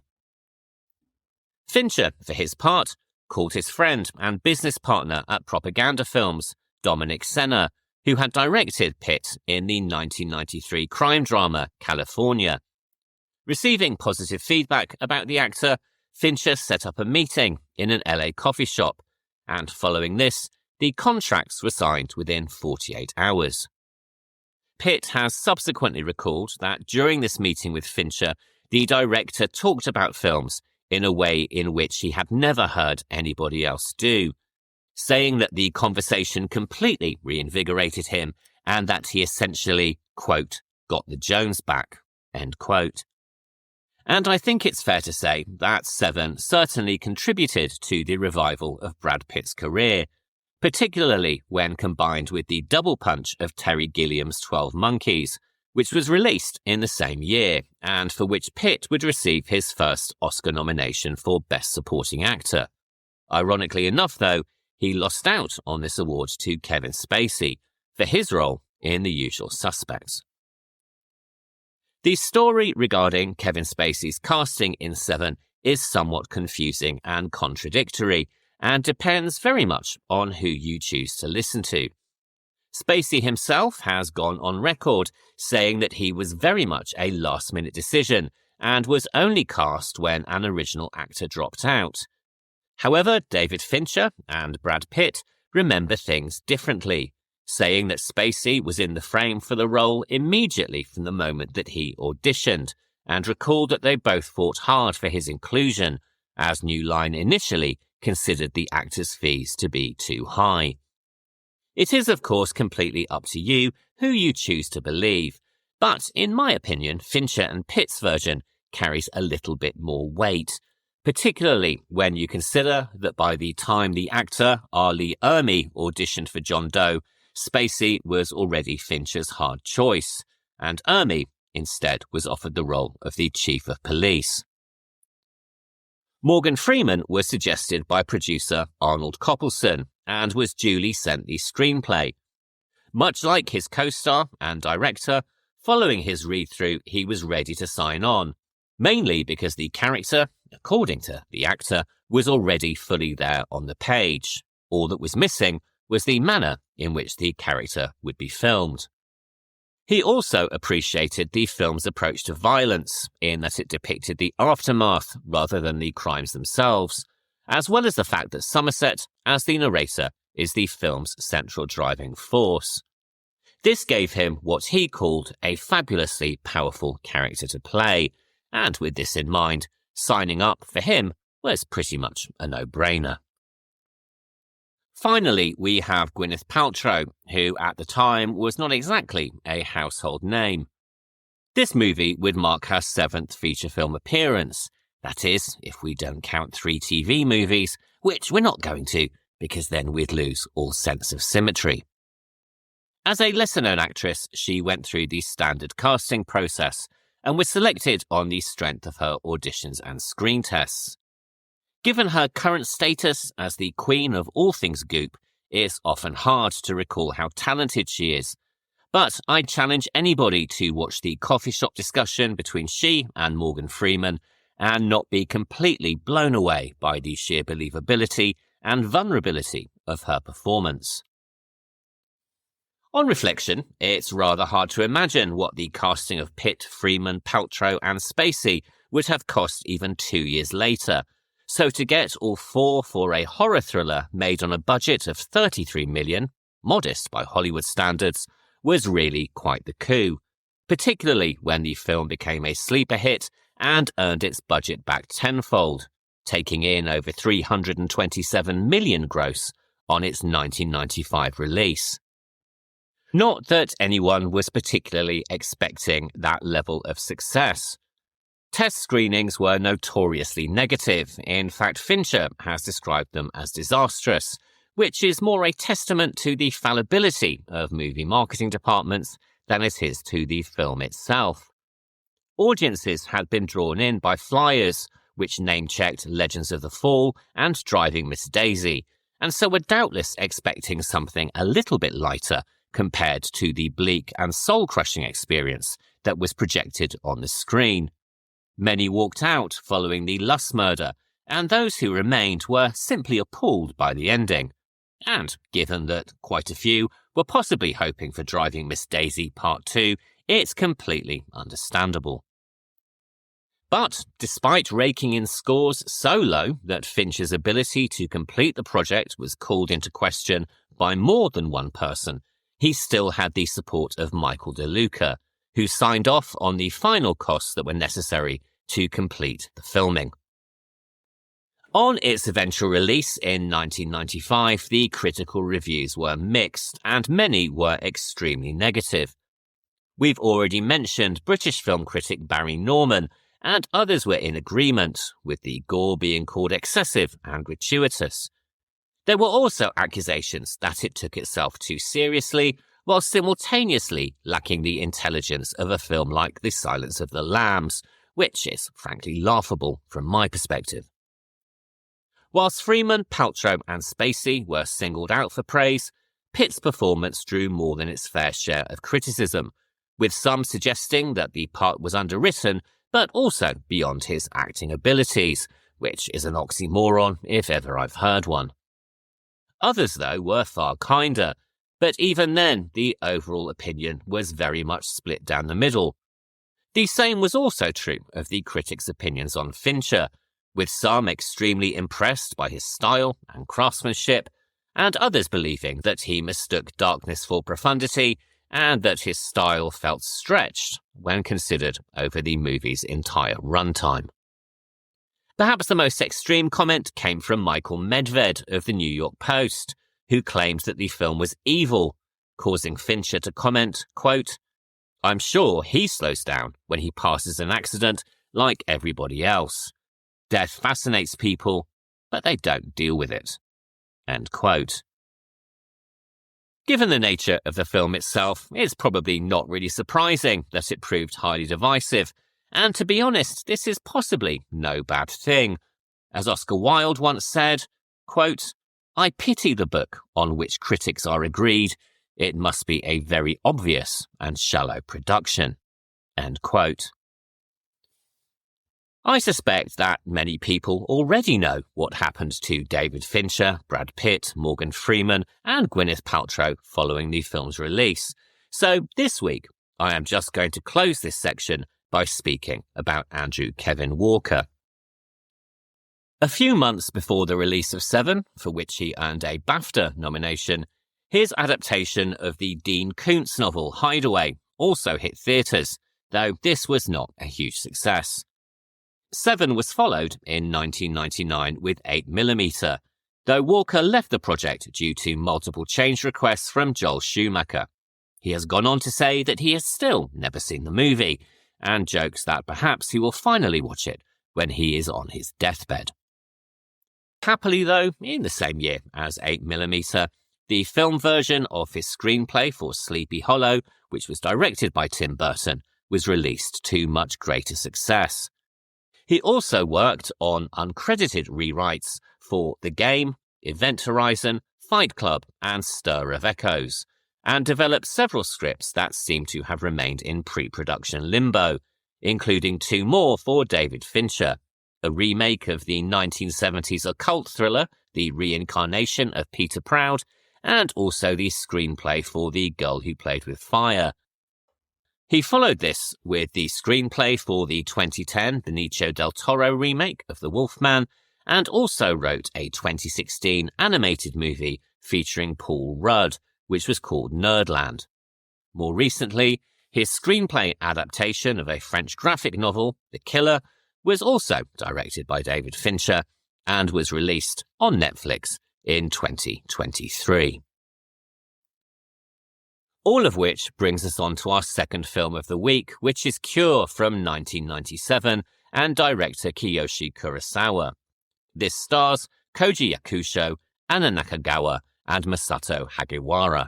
Fincher, for his part, called his friend and business partner at Propaganda Films, Dominic Senna, who had directed Pitt in the 1993 crime drama California. Receiving positive feedback about the actor, Fincher set up a meeting in an LA coffee shop, and following this, the contracts were signed within 48 hours. Pitt has subsequently recalled that during this meeting with Fincher, the director talked about films in a way in which he had never heard anybody else do. saying that the conversation completely reinvigorated him and that he essentially, quote, got the Jones back, end quote. And I think it's fair to say that Se7en certainly contributed to the revival of Brad Pitt's career, particularly when combined with the double punch of Terry Gilliam's 12 Monkeys, which was released in the same year, and for which Pitt would receive his first Oscar nomination for Best Supporting Actor. Ironically enough, though, he lost out on this award to Kevin Spacey for his role in The Usual Suspects. The story regarding Kevin Spacey's casting in Se7en is somewhat confusing and contradictory, and depends very much on who you choose to listen to. Spacey himself has gone on record saying that he was very much a last-minute decision and was only cast when an original actor dropped out. However, David Fincher and Brad Pitt remember things differently, saying that Spacey was in the frame for the role immediately from the moment that he auditioned, and recalled that they both fought hard for his inclusion, as New Line initially considered the actor's fees to be too high. It is, of course, completely up to you who you choose to believe, but in my opinion, Fincher and Pitt's version carries a little bit more weight, particularly when you consider that by the time the actor R. Lee Ermey auditioned for John Doe, Spacey was already Fincher's hard choice, and Ermey instead was offered the role of the Chief of Police. Morgan Freeman was suggested by producer Arnold Coppelson and was duly sent the screenplay. Much like his co-star and director, following his read-through, he was ready to sign on, mainly because the character, according to the actor, was already fully there on the page. All that was missing was the manner in which the character would be filmed. He also appreciated the film's approach to violence, in that it depicted the aftermath rather than the crimes themselves, as well as the fact that Somerset, as the narrator, is the film's central driving force. This gave him what he called a fabulously powerful character to play, and with this in mind, signing up for him was pretty much a no-brainer. Finally, we have Gwyneth Paltrow, who at the time was not exactly a household name. This movie would mark her 7th feature film appearance, that is, if we don't count 3 TV movies, which we're not going to, because then we'd lose all sense of symmetry. As a lesser-known actress, she went through the standard casting process and was selected on the strength of her auditions and screen tests. Given her current status as the queen of all things goop, it's often hard to recall how talented she is, but I'd challenge anybody to watch the coffee shop discussion between she and Morgan Freeman and not be completely blown away by the sheer believability and vulnerability of her performance. On reflection, it's rather hard to imagine what the casting of Pitt, Freeman, Paltrow and Spacey would have cost even 2 years later. So to get all 4 for a horror thriller made on a budget of $33 million, modest by Hollywood standards, was really quite the coup, particularly when the film became a sleeper hit and earned its budget back tenfold, taking in over $327 million gross on its 1995 release. Not that anyone was particularly expecting that level of success. Test screenings were notoriously negative. In fact, Fincher has described them as disastrous, which is more a testament to the fallibility of movie marketing departments than it is to the film itself. Audiences had been drawn in by flyers, which name-checked Legends of the Fall and Driving Miss Daisy, and so were doubtless expecting something a little bit lighter compared to the bleak and soul-crushing experience that was projected on the screen. Many walked out following the Luss murder, and those who remained were simply appalled by the ending. And given that quite a few were possibly hoping for Driving Miss Daisy Part 2, it's completely understandable. But despite raking in scores so low that Fincher's ability to complete the project was called into question by more than one person, he still had the support of Michael De Luca, who signed off on the final costs that were necessary to complete the filming. On its eventual release in 1995, the critical reviews were mixed, and many were extremely negative. We've already mentioned British film critic Barry Norman, and others were in agreement, with the gore being called excessive and gratuitous. There were also accusations that it took itself too seriously, while simultaneously lacking the intelligence of a film like The Silence of the Lambs, which is frankly laughable from my perspective. Whilst Freeman, Paltrow and Spacey were singled out for praise, Pitt's performance drew more than its fair share of criticism, with some suggesting that the part was underwritten, but also beyond his acting abilities, which is an oxymoron if ever I've heard one. Others, though, were far kinder, but even then the overall opinion was very much split down the middle. The same was also true of the critics' opinions on Fincher, with some extremely impressed by his style and craftsmanship, and others believing that he mistook darkness for profundity and that his style felt stretched when considered over the movie's entire runtime. Perhaps the most extreme comment came from Michael Medved of the New York Post, who claimed that the film was evil, causing Fincher to comment, quote, "I'm sure he slows down when he passes an accident like everybody else. Death fascinates people, but they don't deal with it." End quote. Given the nature of the film itself, it's probably not really surprising that it proved highly divisive, and to be honest, this is possibly no bad thing. As Oscar Wilde once said, quote, "I pity the book on which critics are agreed. It must be a very obvious and shallow production." End quote. I suspect that many people already know what happened to David Fincher, Brad Pitt, Morgan Freeman, and Gwyneth Paltrow following the film's release. So this week, I am just going to close this section by speaking about Andrew Kevin Walker. A few months before the release of Se7en, for which he earned a BAFTA nomination, his adaptation of the Dean Koontz novel Hideaway also hit theatres, though this was not a huge success. Se7en was followed in 1999 with 8mm, though Walker left the project due to multiple change requests from Joel Schumacher. He has gone on to say that he has still never seen the movie, and jokes that perhaps he will finally watch it when he is on his deathbed. Happily, though, in the same year as 8mm, the film version of his screenplay for Sleepy Hollow, which was directed by Tim Burton, was released to much greater success. He also worked on uncredited rewrites for The Game, Event Horizon, Fight Club, and Stir of Echoes, and developed several scripts that seem to have remained in pre-production limbo, including 2 more for David Fincher, a remake of the 1970s occult thriller The Reincarnation of Peter Proud, and also the screenplay for The Girl Who Played with Fire. He followed this with the screenplay for the 2010 Benicio del Toro remake of The Wolfman, and also wrote a 2016 animated movie featuring Paul Rudd, which was called Nerdland. More recently, his screenplay adaptation of a French graphic novel, The Killer, was also directed by David Fincher and was released on Netflix in 2023. All of which brings us on to our second film of the week, which is Cure from 1997 and director Kiyoshi Kurosawa. This stars Kōji Yakusho, Anna Nakagawa, and Masato Hagiwara.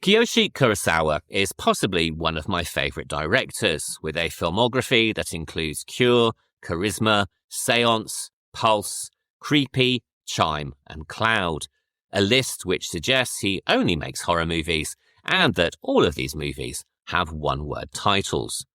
Kiyoshi Kurosawa is possibly one of my favourite directors, with a filmography that includes Cure, Charisma, Seance, Pulse, Creepy, Chime, and Cloud. A list which suggests he only makes horror movies, and that all of these movies have one-word titles.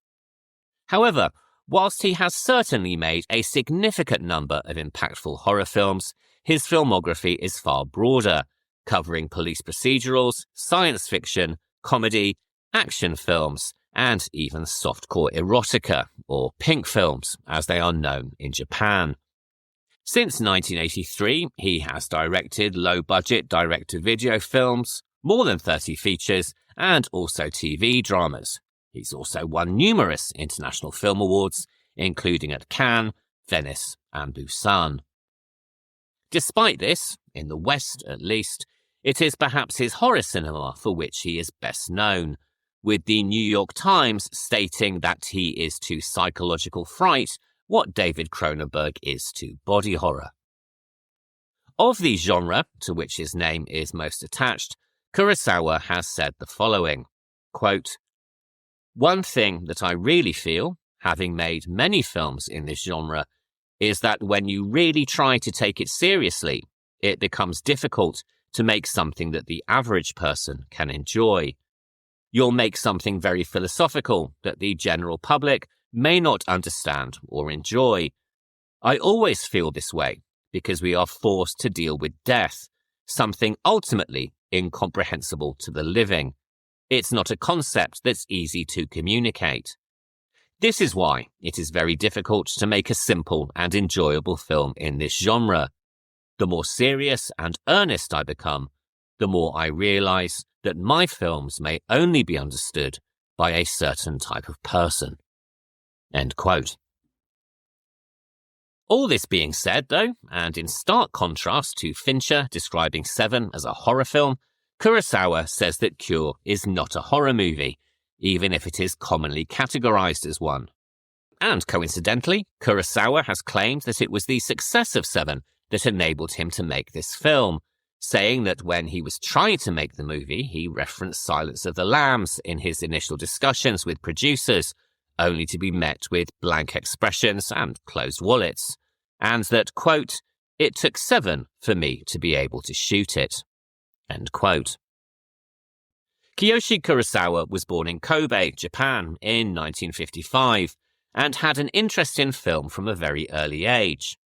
However, whilst he has certainly made a significant number of impactful horror films, his filmography is far broader, covering police procedurals, science fiction, comedy, action films, and even softcore erotica, or pink films, as they are known in Japan. Since 1983, he has directed low-budget direct-to-video films, more than 30 features, and also TV dramas. He's also won numerous international film awards, including at Cannes, Venice, and Busan. Despite this, in the West at least, it is perhaps his horror cinema for which he is best known, with the New York Times stating that he is to psychological fright what David Cronenberg is to body horror. Of the genre to which his name is most attached, Kurosawa has said the following, quote, "One thing that I really feel, having made many films in this genre, is that when you really try to take it seriously, it becomes difficult to make something that the average person can enjoy. You'll make something very philosophical that the general public may not understand or enjoy. I always feel this way because we are forced to deal with death, something ultimately incomprehensible to the living. It's not a concept that's easy to communicate. This is why it is very difficult to make a simple and enjoyable film in this genre. The more serious and earnest I become, the more I realize that my films may only be understood by a certain type of person." End quote. All this being said, though, and in stark contrast to Fincher describing Se7en as a horror film, Kurosawa says that Cure is not a horror movie, even if it is commonly categorized as one. And coincidentally, Kurosawa has claimed that it was the success of Se7en that enabled him to make this film, saying that when he was trying to make the movie, he referenced Silence of the Lambs in his initial discussions with producers, only to be met with blank expressions and closed wallets, and that, quote, "It took Se7en for me to be able to shoot it." End quote. Kiyoshi Kurosawa was born in Kobe, Japan in 1955, and had an interest in film from a very early age.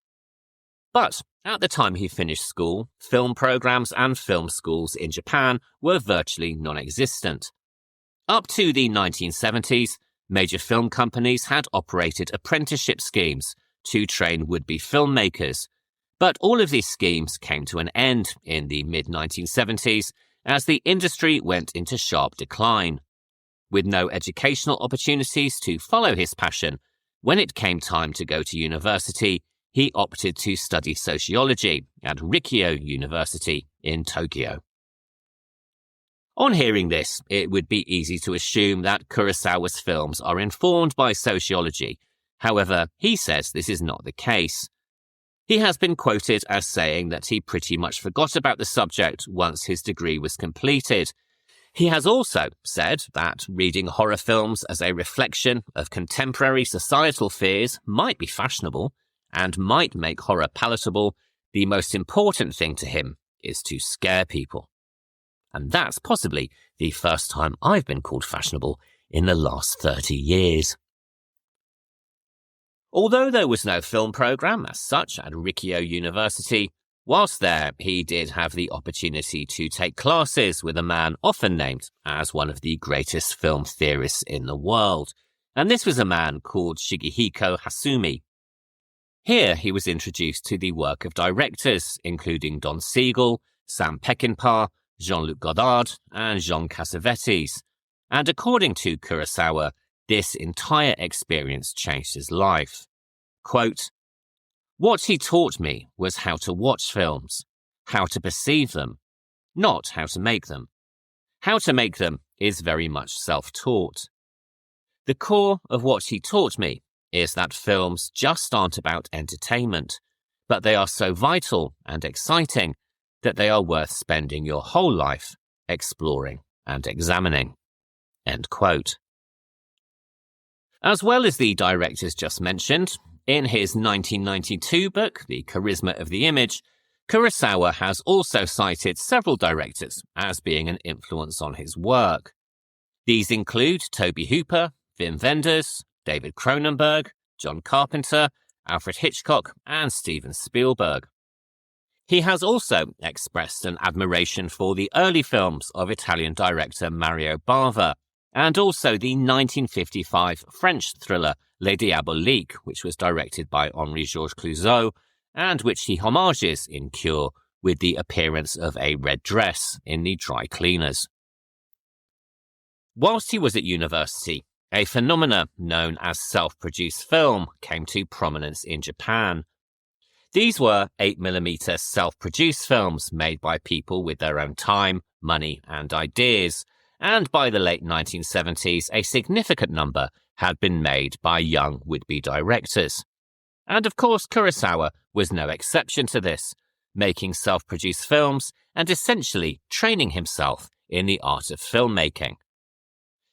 But at the time he finished school, film programs and film schools in Japan were virtually non-existent. Up to the 1970s, major film companies had operated apprenticeship schemes to train would-be filmmakers, but all of these schemes came to an end in the mid-1970s as the industry went into sharp decline. With no educational opportunities to follow his passion, when it came time to go to university, he opted to study sociology at Rikyo University in Tokyo. On hearing this, it would be easy to assume that Kurosawa's films are informed by sociology. However, he says this is not the case. He has been quoted as saying that he pretty much forgot about the subject once his degree was completed. He has also said that reading horror films as a reflection of contemporary societal fears might be fashionable and might make horror palatable. The most important thing to him is to scare people. And that's possibly the first time I've been called fashionable in the last 30 years. Although there was no film program as such at Rikyo University, whilst there he did have the opportunity to take classes with a man often named as one of the greatest film theorists in the world, and this was a man called Shigehiko Hasumi. Here he was introduced to the work of directors including Don Siegel, Sam Peckinpah, Jean-Luc Godard, and Jean Cassavetes, and according to Kurosawa, this entire experience changed his life. Quote, "What he taught me was how to watch films, how to perceive them, not how to make them. How to make them is very much self-taught. The core of what he taught me is that films just aren't about entertainment, but they are so vital and exciting that they are worth spending your whole life exploring and examining." End quote. As well as the directors just mentioned, in his 1992 book, The Charisma of the Image, Kurosawa has also cited several directors as being an influence on his work. These include Tobe Hooper, Wim Wenders, David Cronenberg, John Carpenter, Alfred Hitchcock, and Steven Spielberg. He has also expressed an admiration for the early films of Italian director Mario Bava, and also the 1955 French thriller Les Diaboliques, which was directed by Henri-Georges Clouzot, and which he homages in Cure with the appearance of a red dress in the dry cleaners. Whilst he was at university, a phenomena known as self-produced film came to prominence in Japan. These were 8mm self-produced films made by people with their own time, money and ideas, and by the late 1970s a significant number had been made by young would-be directors. And of course Kurosawa was no exception to this, making self-produced films and essentially training himself in the art of filmmaking.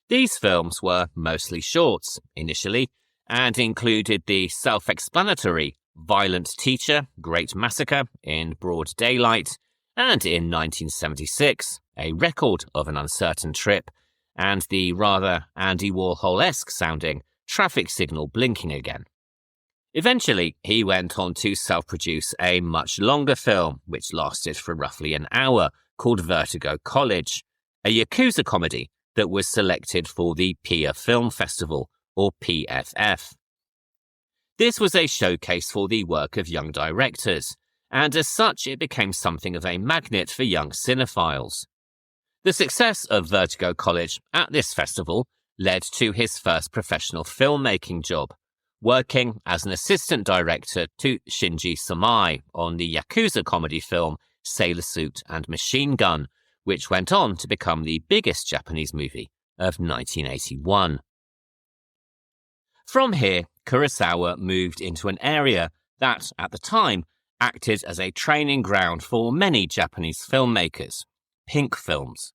These films were mostly shorts, initially, and included the self-explanatory Violent Teacher, Great Massacre in Broad Daylight, and in 1976, A Record of an Uncertain Trip, and the rather Andy Warhol-esque sounding Traffic Signal Blinking Again. Eventually, he went on to self-produce a much longer film, which lasted for roughly an hour, called Vertigo College, a Yakuza comedy that was selected for the Pia Film Festival, or PFF. This was a showcase for the work of young directors, and as such it became something of a magnet for young cinephiles. The success of Vertigo College at this festival led to his first professional filmmaking job, working as an assistant director to Shinji Samai on the Yakuza comedy film Sailor Suit and Machine Gun, which went on to become the biggest Japanese movie of 1981. From here, Kurosawa moved into an area that, at the time, acted as a training ground for many Japanese filmmakers, pink films.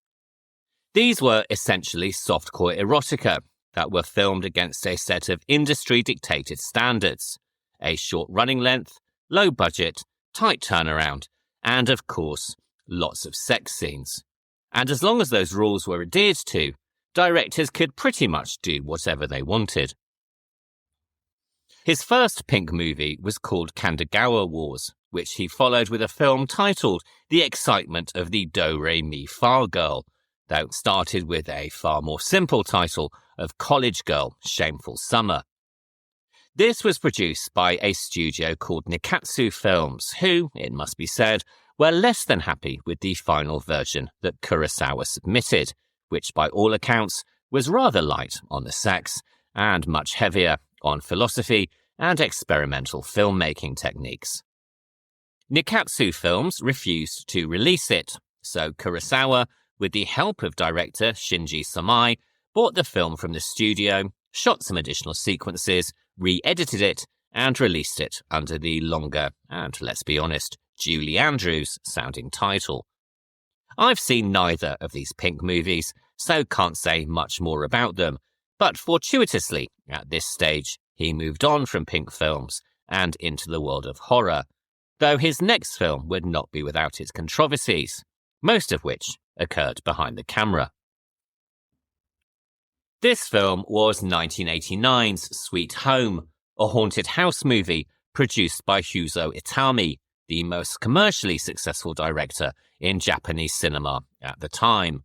These were essentially softcore erotica that were filmed against a set of industry-dictated standards, a short running length, low budget, tight turnaround, and, of course, lots of sex scenes. And as long as those rules were adhered to, directors could pretty much do whatever they wanted. His first pink movie was called Nakagawa Wars, which he followed with a film titled The Excitement of the Do-Re-Mi Fa Girl, though started with a far more simple title of College Girl Shameful Summer. This was produced by a studio called Nikkatsu Films, who, it must be said, were less than happy with the final version that Kurosawa submitted, which by all accounts was rather light on the sex and much heavier on philosophy and experimental filmmaking techniques. Nikkatsu Films refused to release it, so Kurosawa, with the help of director Shinji Samai, bought the film from the studio, shot some additional sequences, re-edited it, and released it under the longer and, let's be honest, Julie Andrews sounding title. I've seen neither of these pink movies, so can't say much more about them, but fortuitously, at this stage, he moved on from pink films and into the world of horror, though his next film would not be without its controversies, most of which occurred behind the camera. This film was 1989's Sweet Home, a haunted house movie produced by Huzo Itami, the most commercially successful director in Japanese cinema at the time.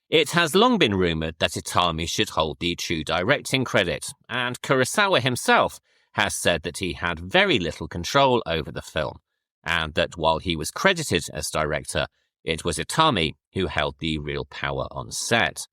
It has long been rumoured that Itami should hold the true directing credit, and Kurosawa himself has said that he had very little control over the film, and that while he was credited as director, it was Itami who held the real power on set.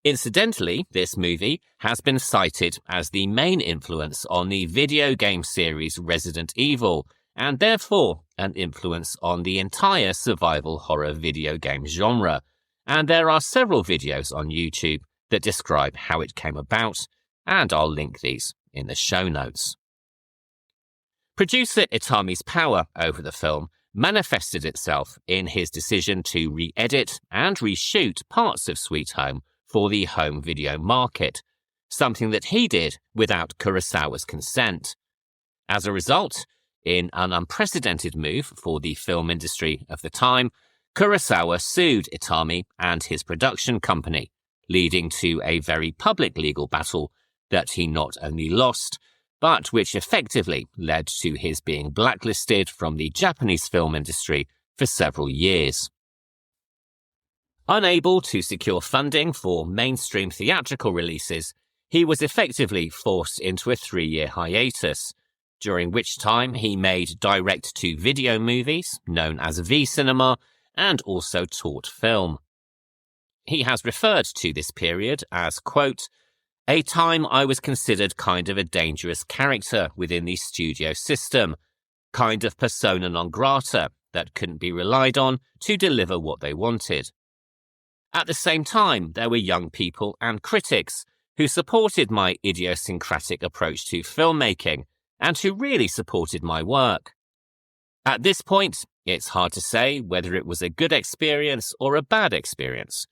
Incidentally, this movie has been cited as the main influence on the video game series Resident Evil, and therefore an influence on the entire survival horror video game genre, and there are several videos on YouTube that describe how it came about, and I'll link these in the show notes. Producer Itami's power over the film manifested itself in his decision to re-edit and reshoot parts of Sweet Home for the home video market, something that he did without Kurosawa's consent. As a result, in an unprecedented move for the film industry of the time, Kurosawa sued Itami and his production company, leading to a very public legal battle that he not only lost, but which effectively led to his being blacklisted from the Japanese film industry for several years. Unable to secure funding for mainstream theatrical releases, he was effectively forced into a 3-year hiatus, during which time he made direct-to-video movies, known as V-cinema, and also taught film. He has referred to this period as, quote, a time I was considered kind of a dangerous character within the studio system, kind of persona non grata that couldn't be relied on to deliver what they wanted. At the same time, there were young people and critics who supported my idiosyncratic approach to filmmaking and who really supported my work. At this point, it's hard to say whether it was a good experience or a bad experience,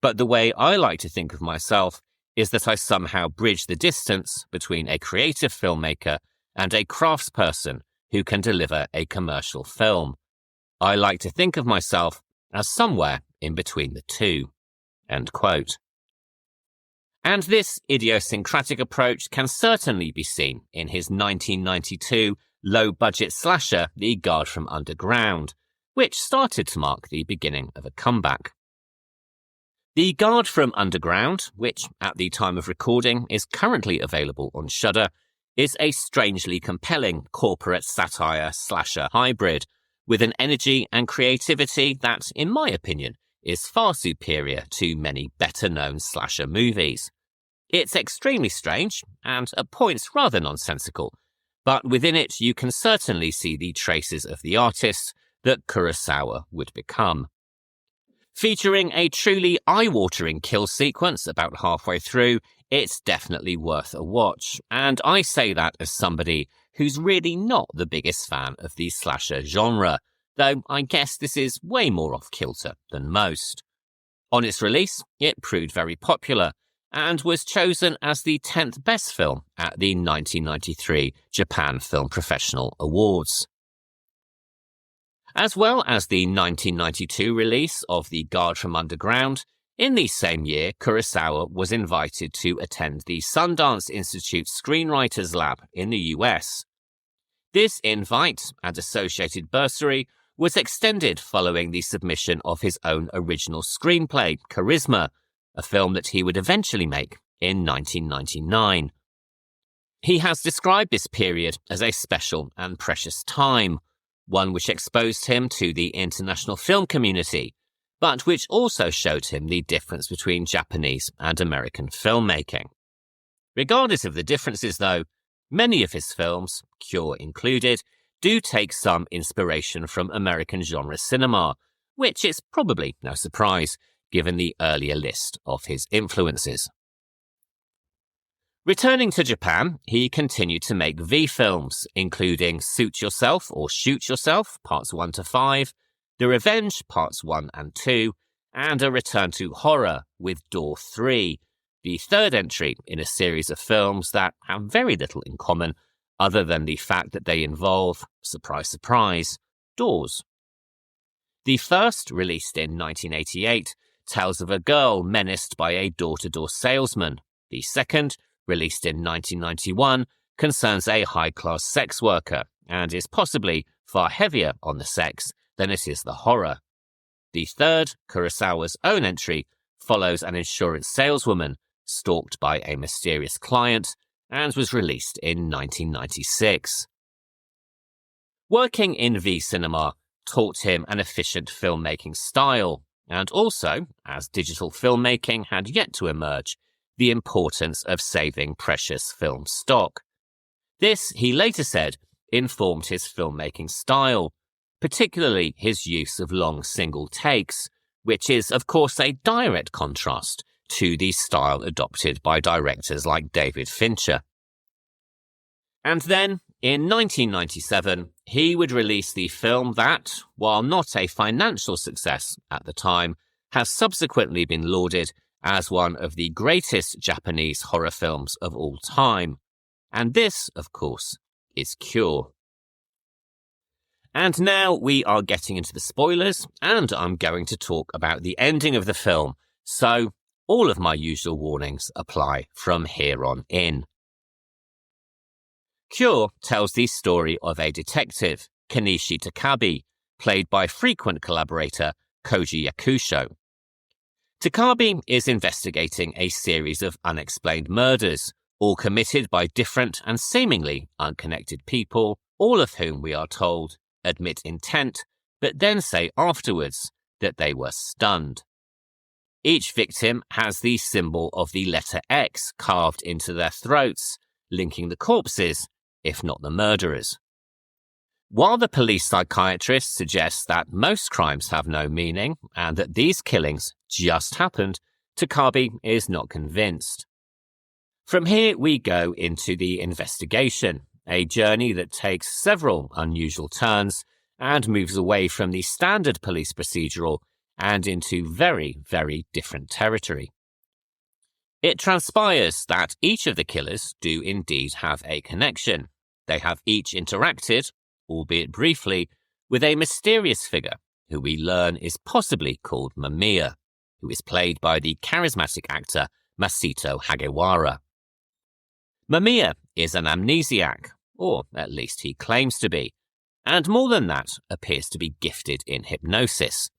but the way I like to think of myself is that I somehow bridge the distance between a creative filmmaker and a craftsperson who can deliver a commercial film. I like to think of myself as somewhere in between the two." End quote. And this idiosyncratic approach can certainly be seen in his 1992 low-budget slasher, The Guard from Underground, which started to mark the beginning of a comeback. The Guard from Underground, which at the time of recording is currently available on Shudder, is a strangely compelling corporate satire slasher hybrid with an energy and creativity that, in my opinion, is far superior to many better-known slasher movies. It's extremely strange and at points rather nonsensical, but within it you can certainly see the traces of the artist that Kurosawa would become. Featuring a truly eye-watering kill sequence about halfway through, it's definitely worth a watch, and I say that as somebody who's really not the biggest fan of the slasher genre, though I guess this is way more off-kilter than most. On its release, it proved very popular, and was chosen as the 10th best film at the 1993 Japan Film Professional Awards. As well as the 1992 release of The Guard from Underground, in the same year Kurosawa was invited to attend the Sundance Institute Screenwriters Lab in the US. This invite and associated bursary was extended following the submission of his own original screenplay, Charisma, a film that he would eventually make in 1999. He has described this period as a special and precious time, one which exposed him to the international film community, but which also showed him the difference between Japanese and American filmmaking. Regardless of the differences, though, many of his films, Cure included, do take some inspiration from American genre cinema, which is probably no surprise given the earlier list of his influences. Returning to Japan, he continued to make V films, including Suit Yourself or Shoot Yourself, parts 1 to 5, The Revenge, parts 1 and 2, and a return to horror with Door 3, the third entry in a series of films that have very little in common other than the fact that they involve, surprise surprise, doors. The first, released in 1988, tells of a girl menaced by a door-to-door salesman. The second, released in 1991, concerns a high-class sex worker and is possibly far heavier on the sex than it is the horror. The third, Kurosawa's own entry, follows an insurance saleswoman stalked by a mysterious client and was released in 1996. Working in V cinema taught him an efficient filmmaking style, and also, as digital filmmaking had yet to emerge, the importance of saving precious film stock. This, he later said, informed his filmmaking style, particularly his use of long single takes, which is, of course, a direct contrast to the style adopted by directors like David Fincher. And then, in 1997, he would release the film that, while not a financial success at the time, has subsequently been lauded as one of the greatest Japanese horror films of all time. And this, of course, is Cure. And now we are getting into the spoilers, and I'm going to talk about the ending of the film, so all of my usual warnings apply from here on in. Cure tells the story of a detective, Kenichi Takabe, played by frequent collaborator Kōji Yakusho. Takabe is investigating a series of unexplained murders, all committed by different and seemingly unconnected people, all of whom, we are told, admit intent, but then say afterwards that they were stunned. Each victim has the symbol of the letter X carved into their throats, linking the corpses, if not the murderers. While the police psychiatrist suggests that most crimes have no meaning and that these killings just happened, Takabe is not convinced. From here we go into the investigation, a journey that takes several unusual turns and moves away from the standard police procedural and into very, very different territory. It transpires that each of the killers do indeed have a connection. They have each interacted, albeit briefly, with a mysterious figure who we learn is possibly called Mamiya, who is played by the charismatic actor Masato Hagiwara. Mamiya is an amnesiac, or at least he claims to be, and more than that, appears to be gifted in hypnosis.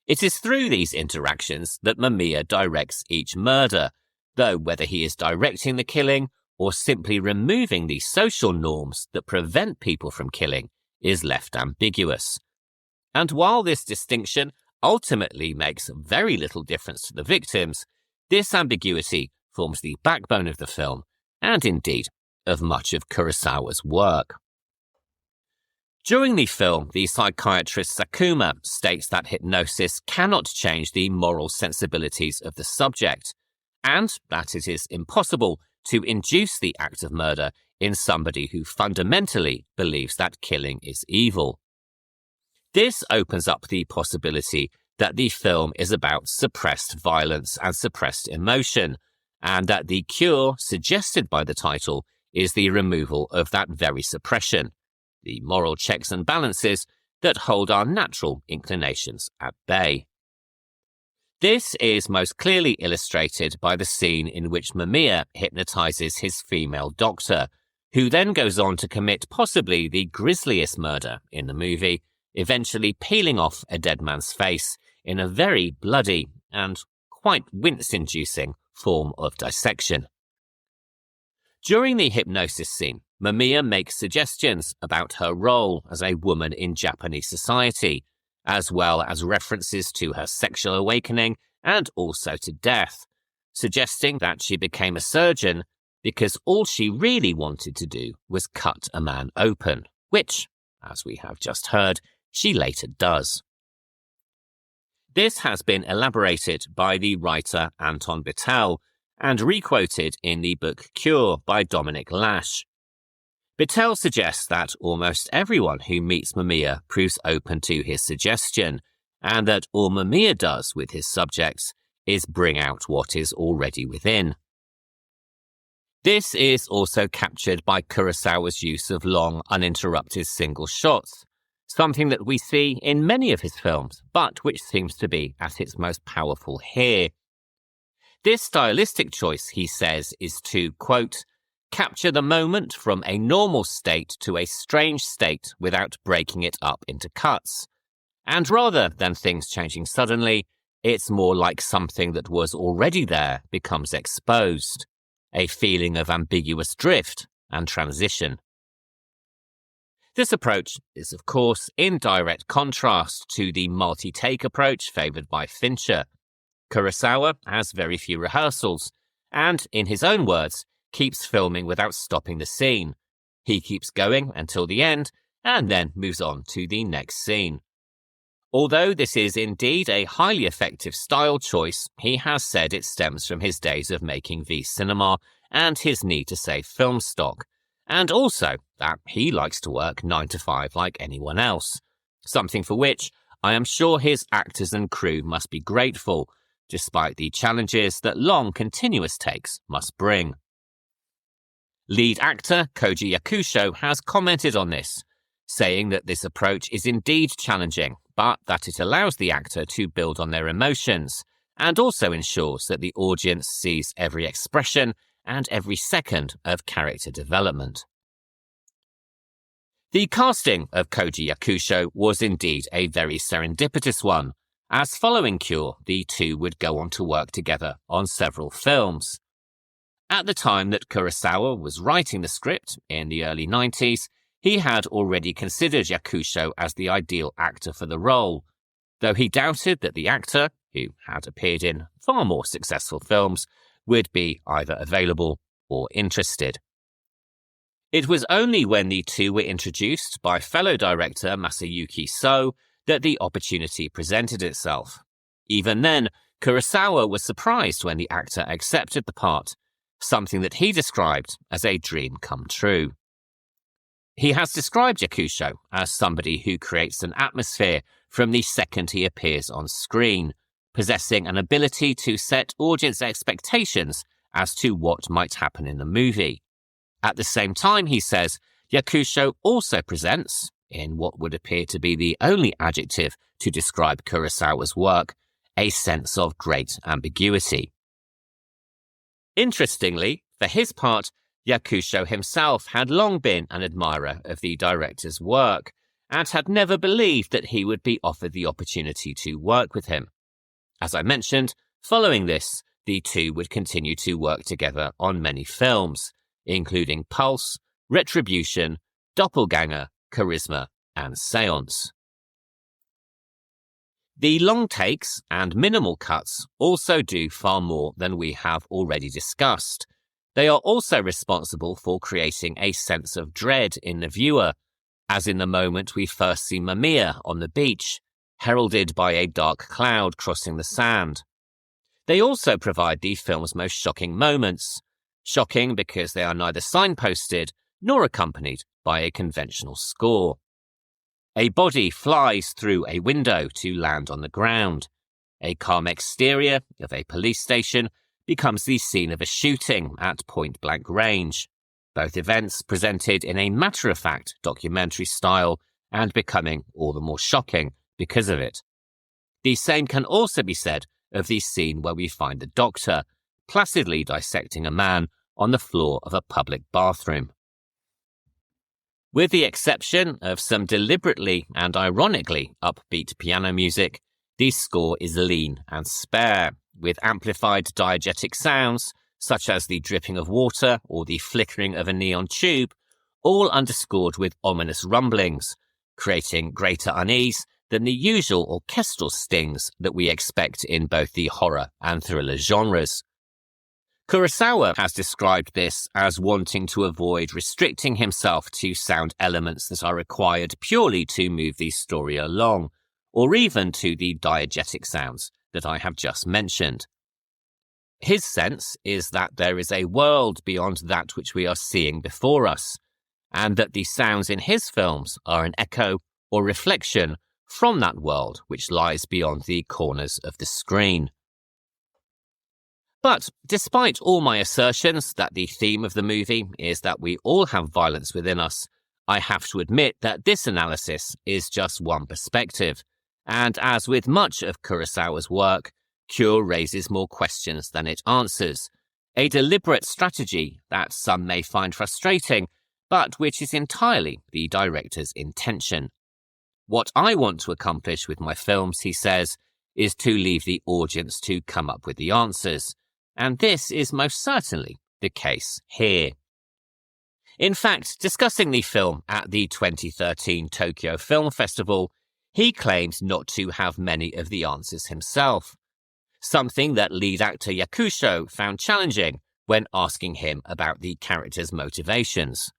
It is through these interactions that Mamiya directs each murder, though whether he is directing the killing or simply removing the social norms that prevent people from killing is left ambiguous. And while this distinction ultimately makes very little difference to the victims, this ambiguity forms the backbone of the film, and indeed of much of Kurosawa's work. During the film, the psychiatrist Sakuma states that hypnosis cannot change the moral sensibilities of the subject, and that it is impossible to induce the act of murder in somebody who fundamentally believes that killing is evil. This opens up the possibility that the film is about suppressed violence and suppressed emotion, and that the cure suggested by the title is the removal of that very suppression, the moral checks and balances that hold our natural inclinations at bay. This is most clearly illustrated by the scene in which Mamiya hypnotizes his female doctor, who then goes on to commit possibly the grisliest murder in the movie, eventually peeling off a dead man's face in a very bloody and quite wince-inducing form of dissection. During the hypnosis scene, Mamiya makes suggestions about her role as a woman in Japanese society, as well as references to her sexual awakening and also to death, suggesting that she became a surgeon because all she really wanted to do was cut a man open, which, as we have just heard, she later does. This has been elaborated by the writer Anton Bitel and requoted in the book Cure by Dominic Lash. Bitel suggests that almost everyone who meets Mamiya proves open to his suggestion, and that all Mamiya does with his subjects is bring out what is already within. This is also captured by Kurosawa's use of long, uninterrupted single shots, something that we see in many of his films, but which seems to be at its most powerful here. This stylistic choice, he says, is to, quote, capture the moment from a normal state to a strange state without breaking it up into cuts. And rather than things changing suddenly, it's more like something that was already there becomes exposed, a feeling of ambiguous drift and transition. This approach is, of course, in direct contrast to the multi-take approach favoured by Fincher. Kurosawa has very few rehearsals and, in his own words, keeps filming without stopping the scene. He keeps going until the end and then moves on to the next scene. Although this is indeed a highly effective style choice, he has said it stems from his days of making V cinema and his need to save film stock, and also that he likes to work 9 to 5 like anyone else, something for which I am sure his actors and crew must be grateful, despite the challenges that long continuous takes must bring. Lead actor Kōji Yakusho has commented on this, saying that this approach is indeed challenging, but that it allows the actor to build on their emotions, and also ensures that the audience sees every expression and every second of character development. The casting of Kōji Yakusho was indeed a very serendipitous one, as following Cure, the two would go on to work together on several films. At the time that Kurosawa was writing the script, in the early 90s, he had already considered Yakusho as the ideal actor for the role, though he doubted that the actor, who had appeared in far more successful films, would be either available or interested. It was only when the two were introduced by fellow director Masayuki So that the opportunity presented itself. Even then, Kurosawa was surprised when the actor accepted the part, something that he described as a dream come true. He has described Yakusho as somebody who creates an atmosphere from the second he appears on screen, possessing an ability to set audience expectations as to what might happen in the movie. At the same time, he says, Yakusho also presents, in what would appear to be the only adjective to describe Kurosawa's work, a sense of great ambiguity. Interestingly, for his part, Yakusho himself had long been an admirer of the director's work and had never believed that he would be offered the opportunity to work with him. As I mentioned, following this, the two would continue to work together on many films, including Pulse, Retribution, Doppelganger, Charisma, and Seance. The long takes and minimal cuts also do far more than we have already discussed. They are also responsible for creating a sense of dread in the viewer, as in the moment we first see Mamiya on the beach, heralded by a dark cloud crossing the sand. They also provide the film's most shocking moments, shocking because they are neither signposted nor accompanied by a conventional score. A body flies through a window to land on the ground. A calm exterior of a police station becomes the scene of a shooting at point-blank range, both events presented in a matter-of-fact documentary style and becoming all the more shocking because of it. The same can also be said of the scene where we find the doctor placidly dissecting a man on the floor of a public bathroom. With the exception of some deliberately and ironically upbeat piano music, the score is lean and spare, with amplified diegetic sounds, such as the dripping of water or the flickering of a neon tube, all underscored with ominous rumblings, creating greater unease than the usual orchestral stings that we expect in both the horror and thriller genres. Kurosawa has described this as wanting to avoid restricting himself to sound elements that are required purely to move the story along, or even to the diegetic sounds that I have just mentioned. His sense is that there is a world beyond that which we are seeing before us, and that the sounds in his films are an echo or reflection from that world which lies beyond the corners of the screen. But despite all my assertions that the theme of the movie is that we all have violence within us, I have to admit that this analysis is just one perspective, and as with much of Kurosawa's work, Cure raises more questions than it answers, a deliberate strategy that some may find frustrating, but which is entirely the director's intention. What I want to accomplish with my films, he says, is to leave the audience to come up with the answers. And this is most certainly the case here. In fact, discussing the film at the 2013 Tokyo Film Festival, he claimed not to have many of the answers himself, something that lead actor Yakusho found challenging when asking him about the character's motivations.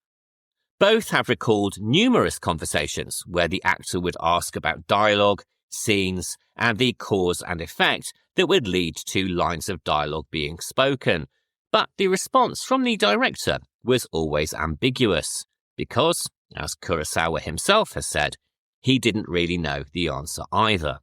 Both have recalled numerous conversations where the actor would ask about dialogue, scenes, and the cause and effect that would lead to lines of dialogue being spoken, but the response from the director was always ambiguous, because, as Kurosawa himself has said, he didn't really know the answer either.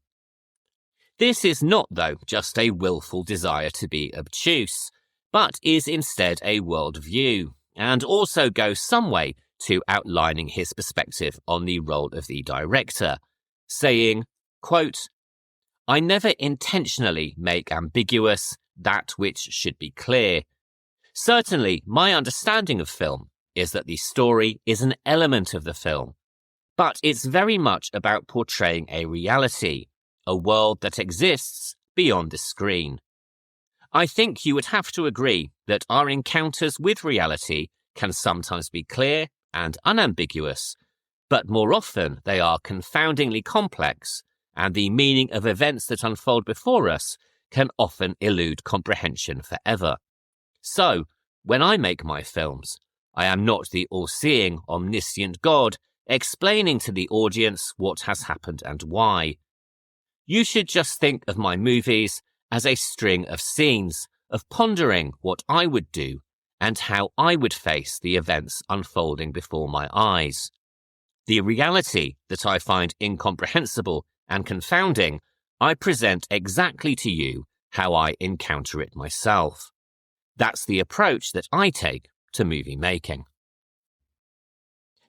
This is not, though, just a willful desire to be obtuse, but is instead a worldview, and also goes some way to outlining his perspective on the role of the director, saying, quote, "I never intentionally make ambiguous that which should be clear. Certainly, my understanding of film is that the story is an element of the film, but it's very much about portraying a reality, a world that exists beyond the screen. I think you would have to agree that our encounters with reality can sometimes be clear and unambiguous, but more often they are confoundingly complex, and the meaning of events that unfold before us can often elude comprehension forever. So, when I make my films, I am not the all-seeing, omniscient God explaining to the audience what has happened and why. You should just think of my movies as a string of scenes of pondering what I would do and how I would face the events unfolding before my eyes. The reality that I find incomprehensible and confounding, I present exactly to you how I encounter it myself. That's the approach that I take to movie making.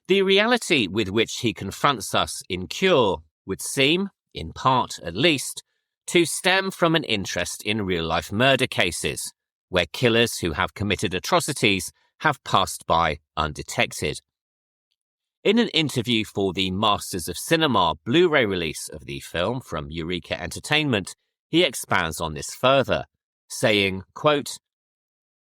The reality with which he confronts us in Cure would seem, in part at least, to stem from an interest in real-life murder cases, where killers who have committed atrocities have passed by undetected. In an interview for the Masters of Cinema Blu Ray release of the film from Eureka Entertainment, he expands on this further, saying, quote,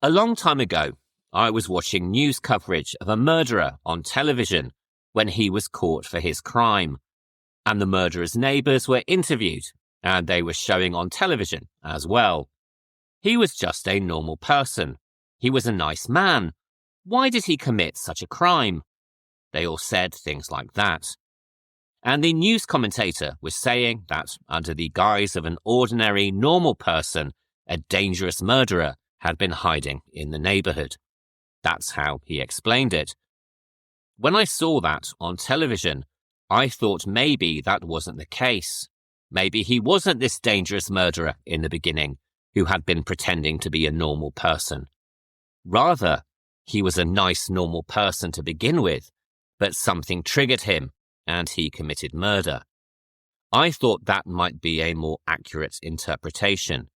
"A long time ago, I was watching news coverage of a murderer on television when he was caught for his crime, and the murderer's neighbours were interviewed, and they were showing on television as well. He was just a normal person. He was a nice man. Why did he commit such a crime?" They all said things like that. And the news commentator was saying that under the guise of an ordinary, normal person, a dangerous murderer had been hiding in the neighbourhood. That's how he explained it. When I saw that on television, I thought maybe that wasn't the case. Maybe he wasn't this dangerous murderer in the beginning, who had been pretending to be a normal person. Rather, he was a nice, normal person to begin with, but something triggered him, and he committed murder. I thought that might be a more accurate interpretation.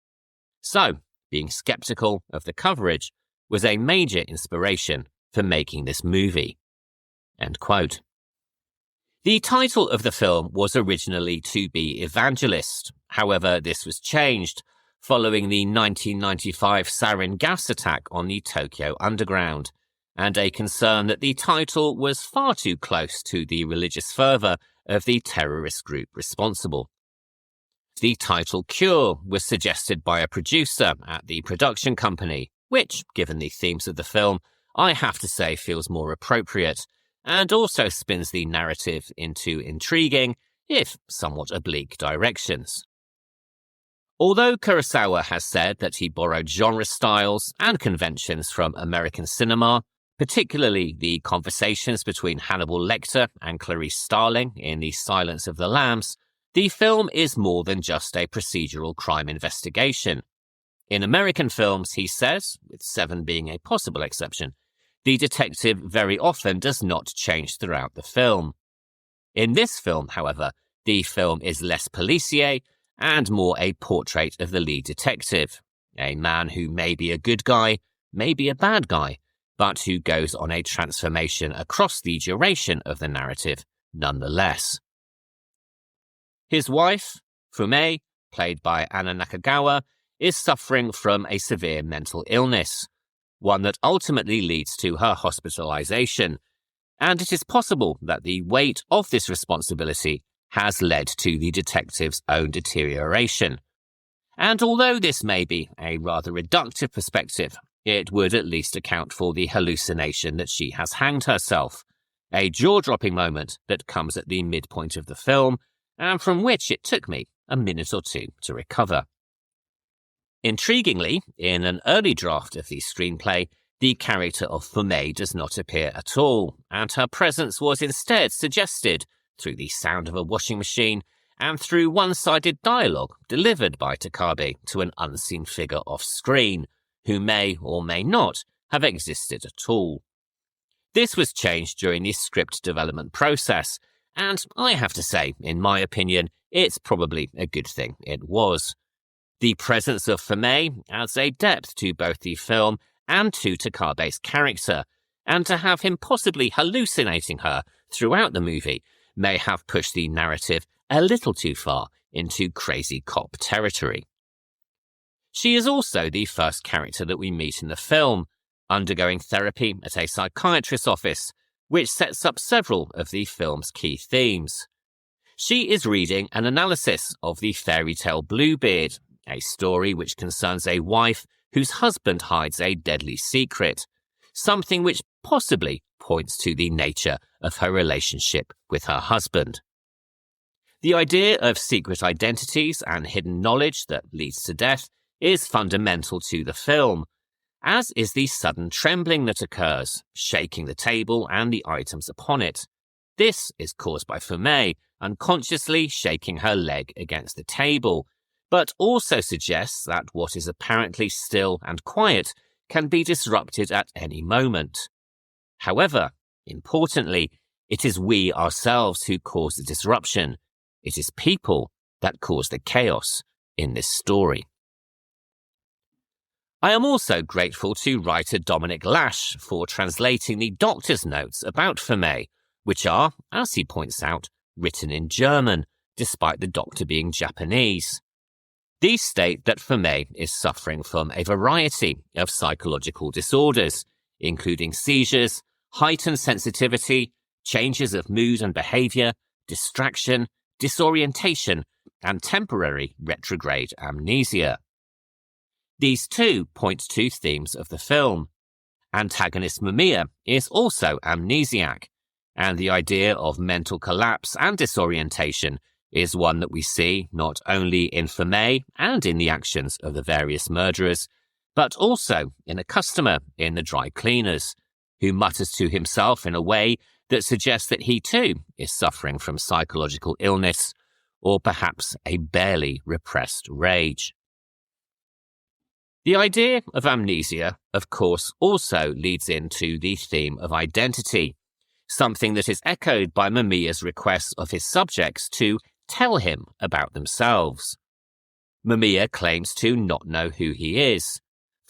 So, being skeptical of the coverage was a major inspiration for making this movie." End quote. The title of the film was originally to be Evangelist. However, this was changed following the 1995 sarin gas attack on the Tokyo Underground, and a concern that the title was far too close to the religious fervour of the terrorist group responsible. The title Cure was suggested by a producer at the production company, which, given the themes of the film, I have to say feels more appropriate, and also spins the narrative into intriguing, if somewhat oblique directions. Although Kurosawa has said that he borrowed genre styles and conventions from American cinema, particularly the conversations between Hannibal Lecter and Clarice Starling in The Silence of the Lambs, the film is more than just a procedural crime investigation. In American films, he says, with Se7en being a possible exception, the detective very often does not change throughout the film. In this film, however, the film is less policier and more a portrait of the lead detective, a man who may be a good guy, may be a bad guy, but who goes on a transformation across the duration of the narrative nonetheless. His wife, Fume, played by Anna Nakagawa, is suffering from a severe mental illness, one that ultimately leads to her hospitalization, and it is possible that the weight of this responsibility has led to the detective's own deterioration. And although this may be a rather reductive perspective, it would at least account for the hallucination that she has hanged herself, a jaw-dropping moment that comes at the midpoint of the film, and from which it took me a minute or two to recover. Intriguingly, in an early draft of the screenplay, the character of Fume does not appear at all, and her presence was instead suggested through the sound of a washing machine and through one-sided dialogue delivered by Takabe to an unseen figure off-screen, who may or may not have existed at all. This was changed during the script development process, and I have to say, in my opinion, it's probably a good thing it was. The presence of Fume adds a depth to both the film and to Takabe's character, and to have him possibly hallucinating her throughout the movie may have pushed the narrative a little too far into crazy cop territory. She is also the first character that we meet in the film, undergoing therapy at a psychiatrist's office, which sets up several of the film's key themes. She is reading an analysis of the fairy tale Bluebeard, a story which concerns a wife whose husband hides a deadly secret, something which possibly points to the nature of her relationship with her husband. The idea of secret identities and hidden knowledge that leads to death is fundamental to the film, as is the sudden trembling that occurs, shaking the table and the items upon it. This is caused by Fume unconsciously shaking her leg against the table, but also suggests that what is apparently still and quiet can be disrupted at any moment. However, importantly, it is we ourselves who cause the disruption. It is people that cause the chaos in this story. I am also grateful to writer Dominic Lash for translating the doctor's notes about Fume, which are, as he points out, written in German, despite the doctor being Japanese. These state that Fume is suffering from a variety of psychological disorders, including seizures, heightened sensitivity, changes of mood and behavior, distraction, disorientation, and temporary retrograde amnesia. These too point to themes of the film. Antagonist Mamiya is also amnesiac, and the idea of mental collapse and disorientation is one that we see not only in Fume and in the actions of the various murderers, but also in a customer in the dry cleaners, who mutters to himself in a way that suggests that he too is suffering from psychological illness, or perhaps a barely repressed rage. The idea of amnesia, of course, also leads into the theme of identity, something that is echoed by Mamiya's request of his subjects to tell him about themselves. Mamiya claims to not know who he is.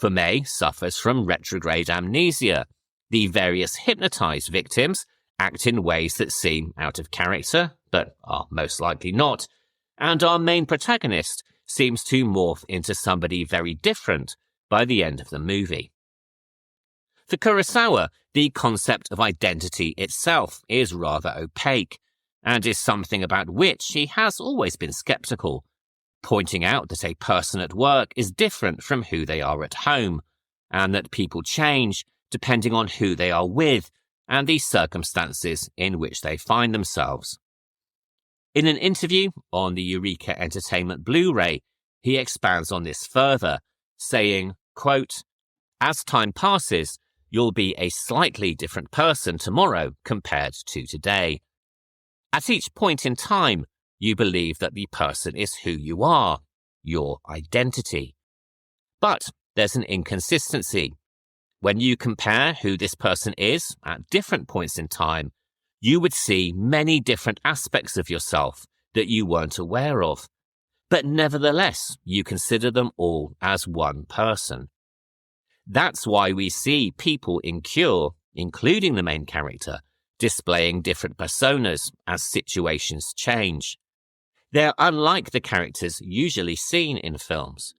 Fume suffers from retrograde amnesia. The various hypnotized victims act in ways that seem out of character, but are most likely not, and our main protagonist seems to morph into somebody very different by the end of the movie. For Kurosawa, the concept of identity itself is rather opaque, and is something about which he has always been skeptical, pointing out that a person at work is different from who they are at home, and that people change depending on who they are with and the circumstances in which they find themselves. In an interview on the Eureka Entertainment Blu Ray, he expands on this further, saying, quote, "As time passes, you'll be a slightly different person tomorrow compared to today. At each point in time, you believe that the person is who you are, your identity. But there's an inconsistency. When you compare who this person is at different points in time, you would see many different aspects of yourself that you weren't aware of, but nevertheless, you consider them all as one person. That's why we see people in Cure, including the main character, displaying different personas as situations change. They're unlike the characters usually seen in films.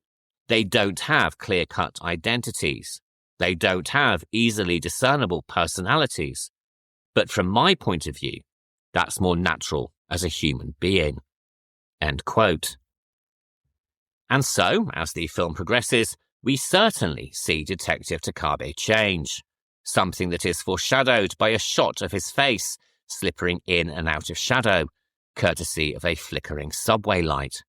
They don't have clear-cut identities. They don't have easily discernible personalities. But from my point of view, that's more natural as a human being." End quote. And so, as the film progresses, we certainly see Detective Takabe change, something that is foreshadowed by a shot of his face slipping in and out of shadow, courtesy of a flickering subway light.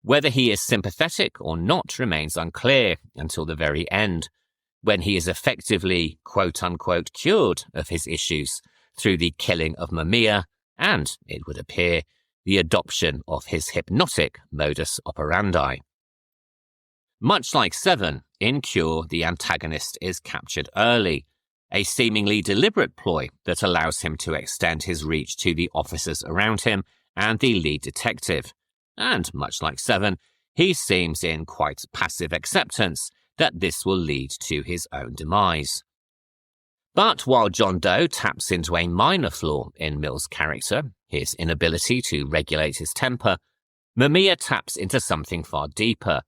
Whether he is sympathetic or not remains unclear until the very end, when he is effectively quote-unquote cured of his issues through the killing of Mamiya and, it would appear, the adoption of his hypnotic modus operandi. Much like Se7en, in Cure the antagonist is captured early, a seemingly deliberate ploy that allows him to extend his reach to the officers around him and the lead detective. And much like Se7en, he seems in quite passive acceptance that this will lead to his own demise. But while John Doe taps into a minor flaw in Mill's character, his inability to regulate his temper, Mamiya taps into something far deeper,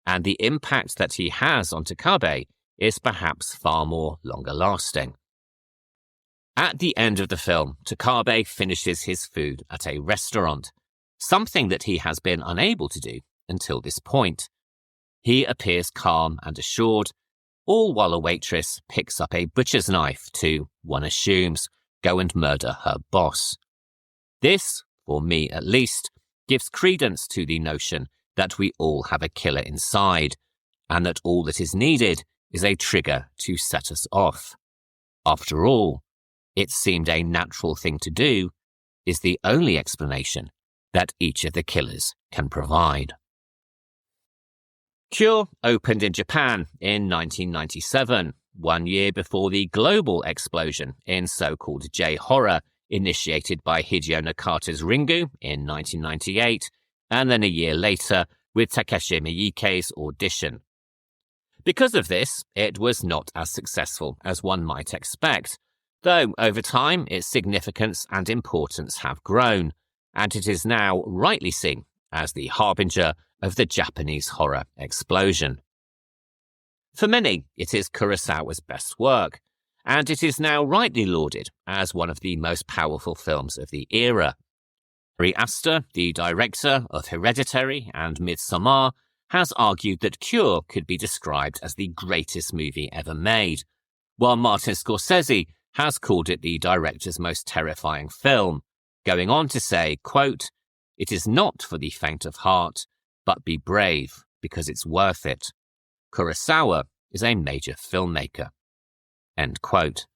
and the impact that he has on Takabe is perhaps far more longer-lasting. At the end of the film, Takabe finishes his food at a restaurant, something that he has been unable to do until this point. He appears calm and assured, all while a waitress picks up a butcher's knife to, one assumes, go and murder her boss. This, for me at least, gives credence to the notion that we all have a killer inside, and that all that is needed is a trigger to set us off. After all, it seemed a natural thing to do is the only explanation that each of the killers can provide. Cure opened in Japan in 1997, 1 year before the global explosion in so-called J-horror initiated by Hideo Nakata's Ringu in 1998, and then a year later with Takeshi Miike's Audition. Because of this, it was not as successful as one might expect, though over time its significance and importance have grown, and it is now rightly seen as the harbinger of the Japanese horror explosion. For many, it is Kurosawa's best work, and it is now rightly lauded as one of the most powerful films of the era. Ari Aster, the director of Hereditary and Midsommar, has argued that Cure could be described as the greatest movie ever made, while Martin Scorsese has called it the director's most terrifying film, going on to say, quote, "It is not for the faint of heart, but be brave, because it's worth it. Kurosawa is a major filmmaker." End quote.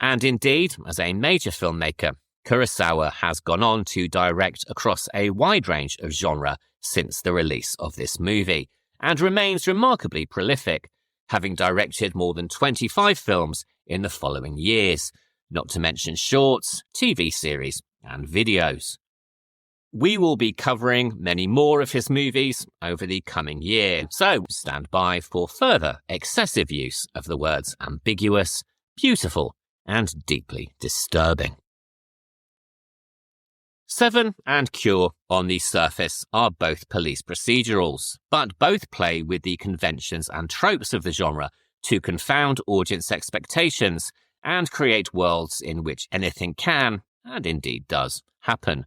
And indeed, as a major filmmaker, Kurosawa has gone on to direct across a wide range of genre since the release of this movie, and remains remarkably prolific, having directed more than 25 films in the following years, not to mention shorts, TV series, and videos. We will be covering many more of his movies over the coming year, so stand by for further excessive use of the words ambiguous, beautiful, and deeply disturbing. Se7en and Cure, on the surface, are both police procedurals, but both play with the conventions and tropes of the genre to confound audience expectations and create worlds in which anything can, and indeed does, happen.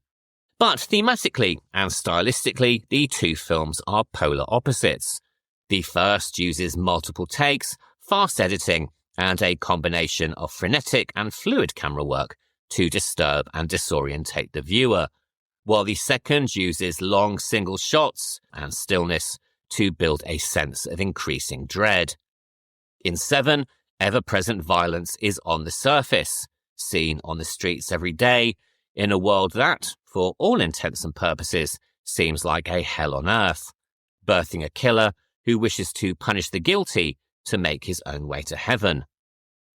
But thematically and stylistically, the two films are polar opposites. The first uses multiple takes, fast editing, and a combination of frenetic and fluid camera work to disturb and disorientate the viewer, while the second uses long single shots and stillness to build a sense of increasing dread. In Se7en, ever-present violence is on the surface, seen on the streets every day, in a world that, for all intents and purposes, seems like a hell on earth, birthing a killer who wishes to punish the guilty to make his own way to heaven.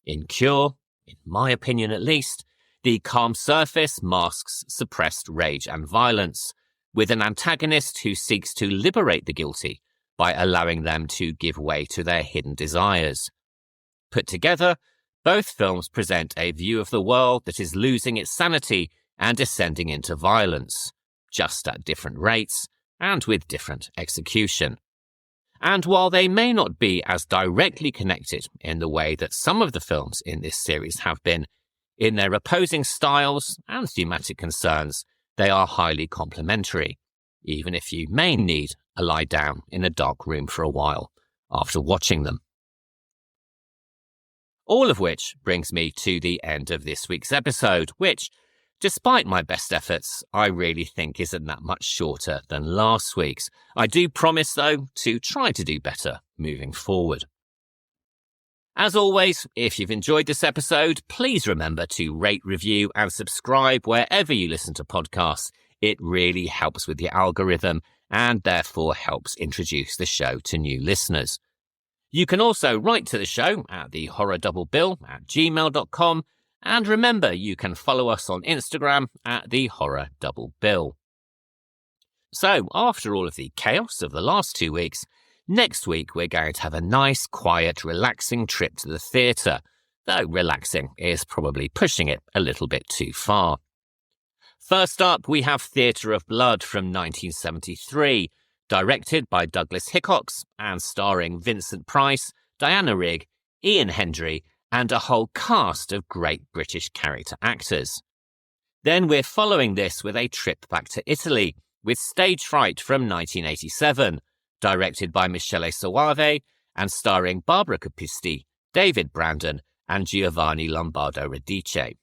In Cure, in my opinion at least, the calm surface masks suppressed rage and violence, with an antagonist who seeks to liberate the guilty by allowing them to give way to their hidden desires. Put together, both films present a view of the world that is losing its sanity and descending into violence, just at different rates and with different execution. And while they may not be as directly connected in the way that some of the films in this series have been, in their opposing styles and thematic concerns, they are highly complementary, even if you may need a lie down in a dark room for a while after watching them. All of which brings me to the end of this week's episode, which, despite my best efforts, I really think isn't that much shorter than last week's. I do promise, though, to try to do better moving forward. As always, if you've enjoyed this episode, please remember to rate, review, and subscribe wherever you listen to podcasts. It really helps with the algorithm and therefore helps introduce the show to new listeners. You can also write to the show at thehorrordouble@gmail.com, and remember you can follow us on Instagram at thehorrordouble. So, after all of the chaos of the last 2 weeks, next week we're going to have a nice, quiet, relaxing trip to the theatre, though relaxing is probably pushing it a little bit too far. First up, we have Theatre of Blood from 1973, directed by Douglas Hickox and starring Vincent Price, Diana Rigg, Ian Hendry, and a whole cast of great British character actors. Then we're following this with a trip back to Italy with Stage Fright from 1987, directed by Michele Soave and starring Barbara Capisti, David Brandon, and Giovanni Lombardo Radice.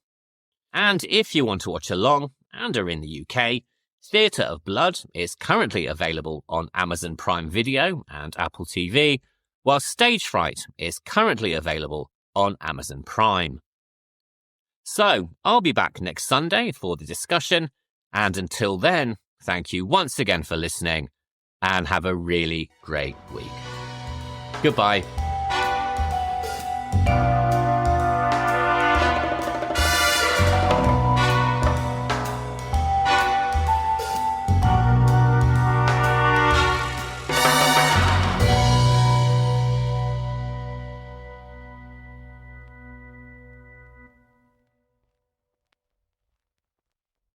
And if you want to watch along and are in the UK, Theatre of Blood is currently available on Amazon Prime Video and Apple TV, while Stage Fright is currently available on Amazon Prime. So, I'll be back next Sunday for the discussion, and until then, thank you once again for listening, and have a really great week. Goodbye.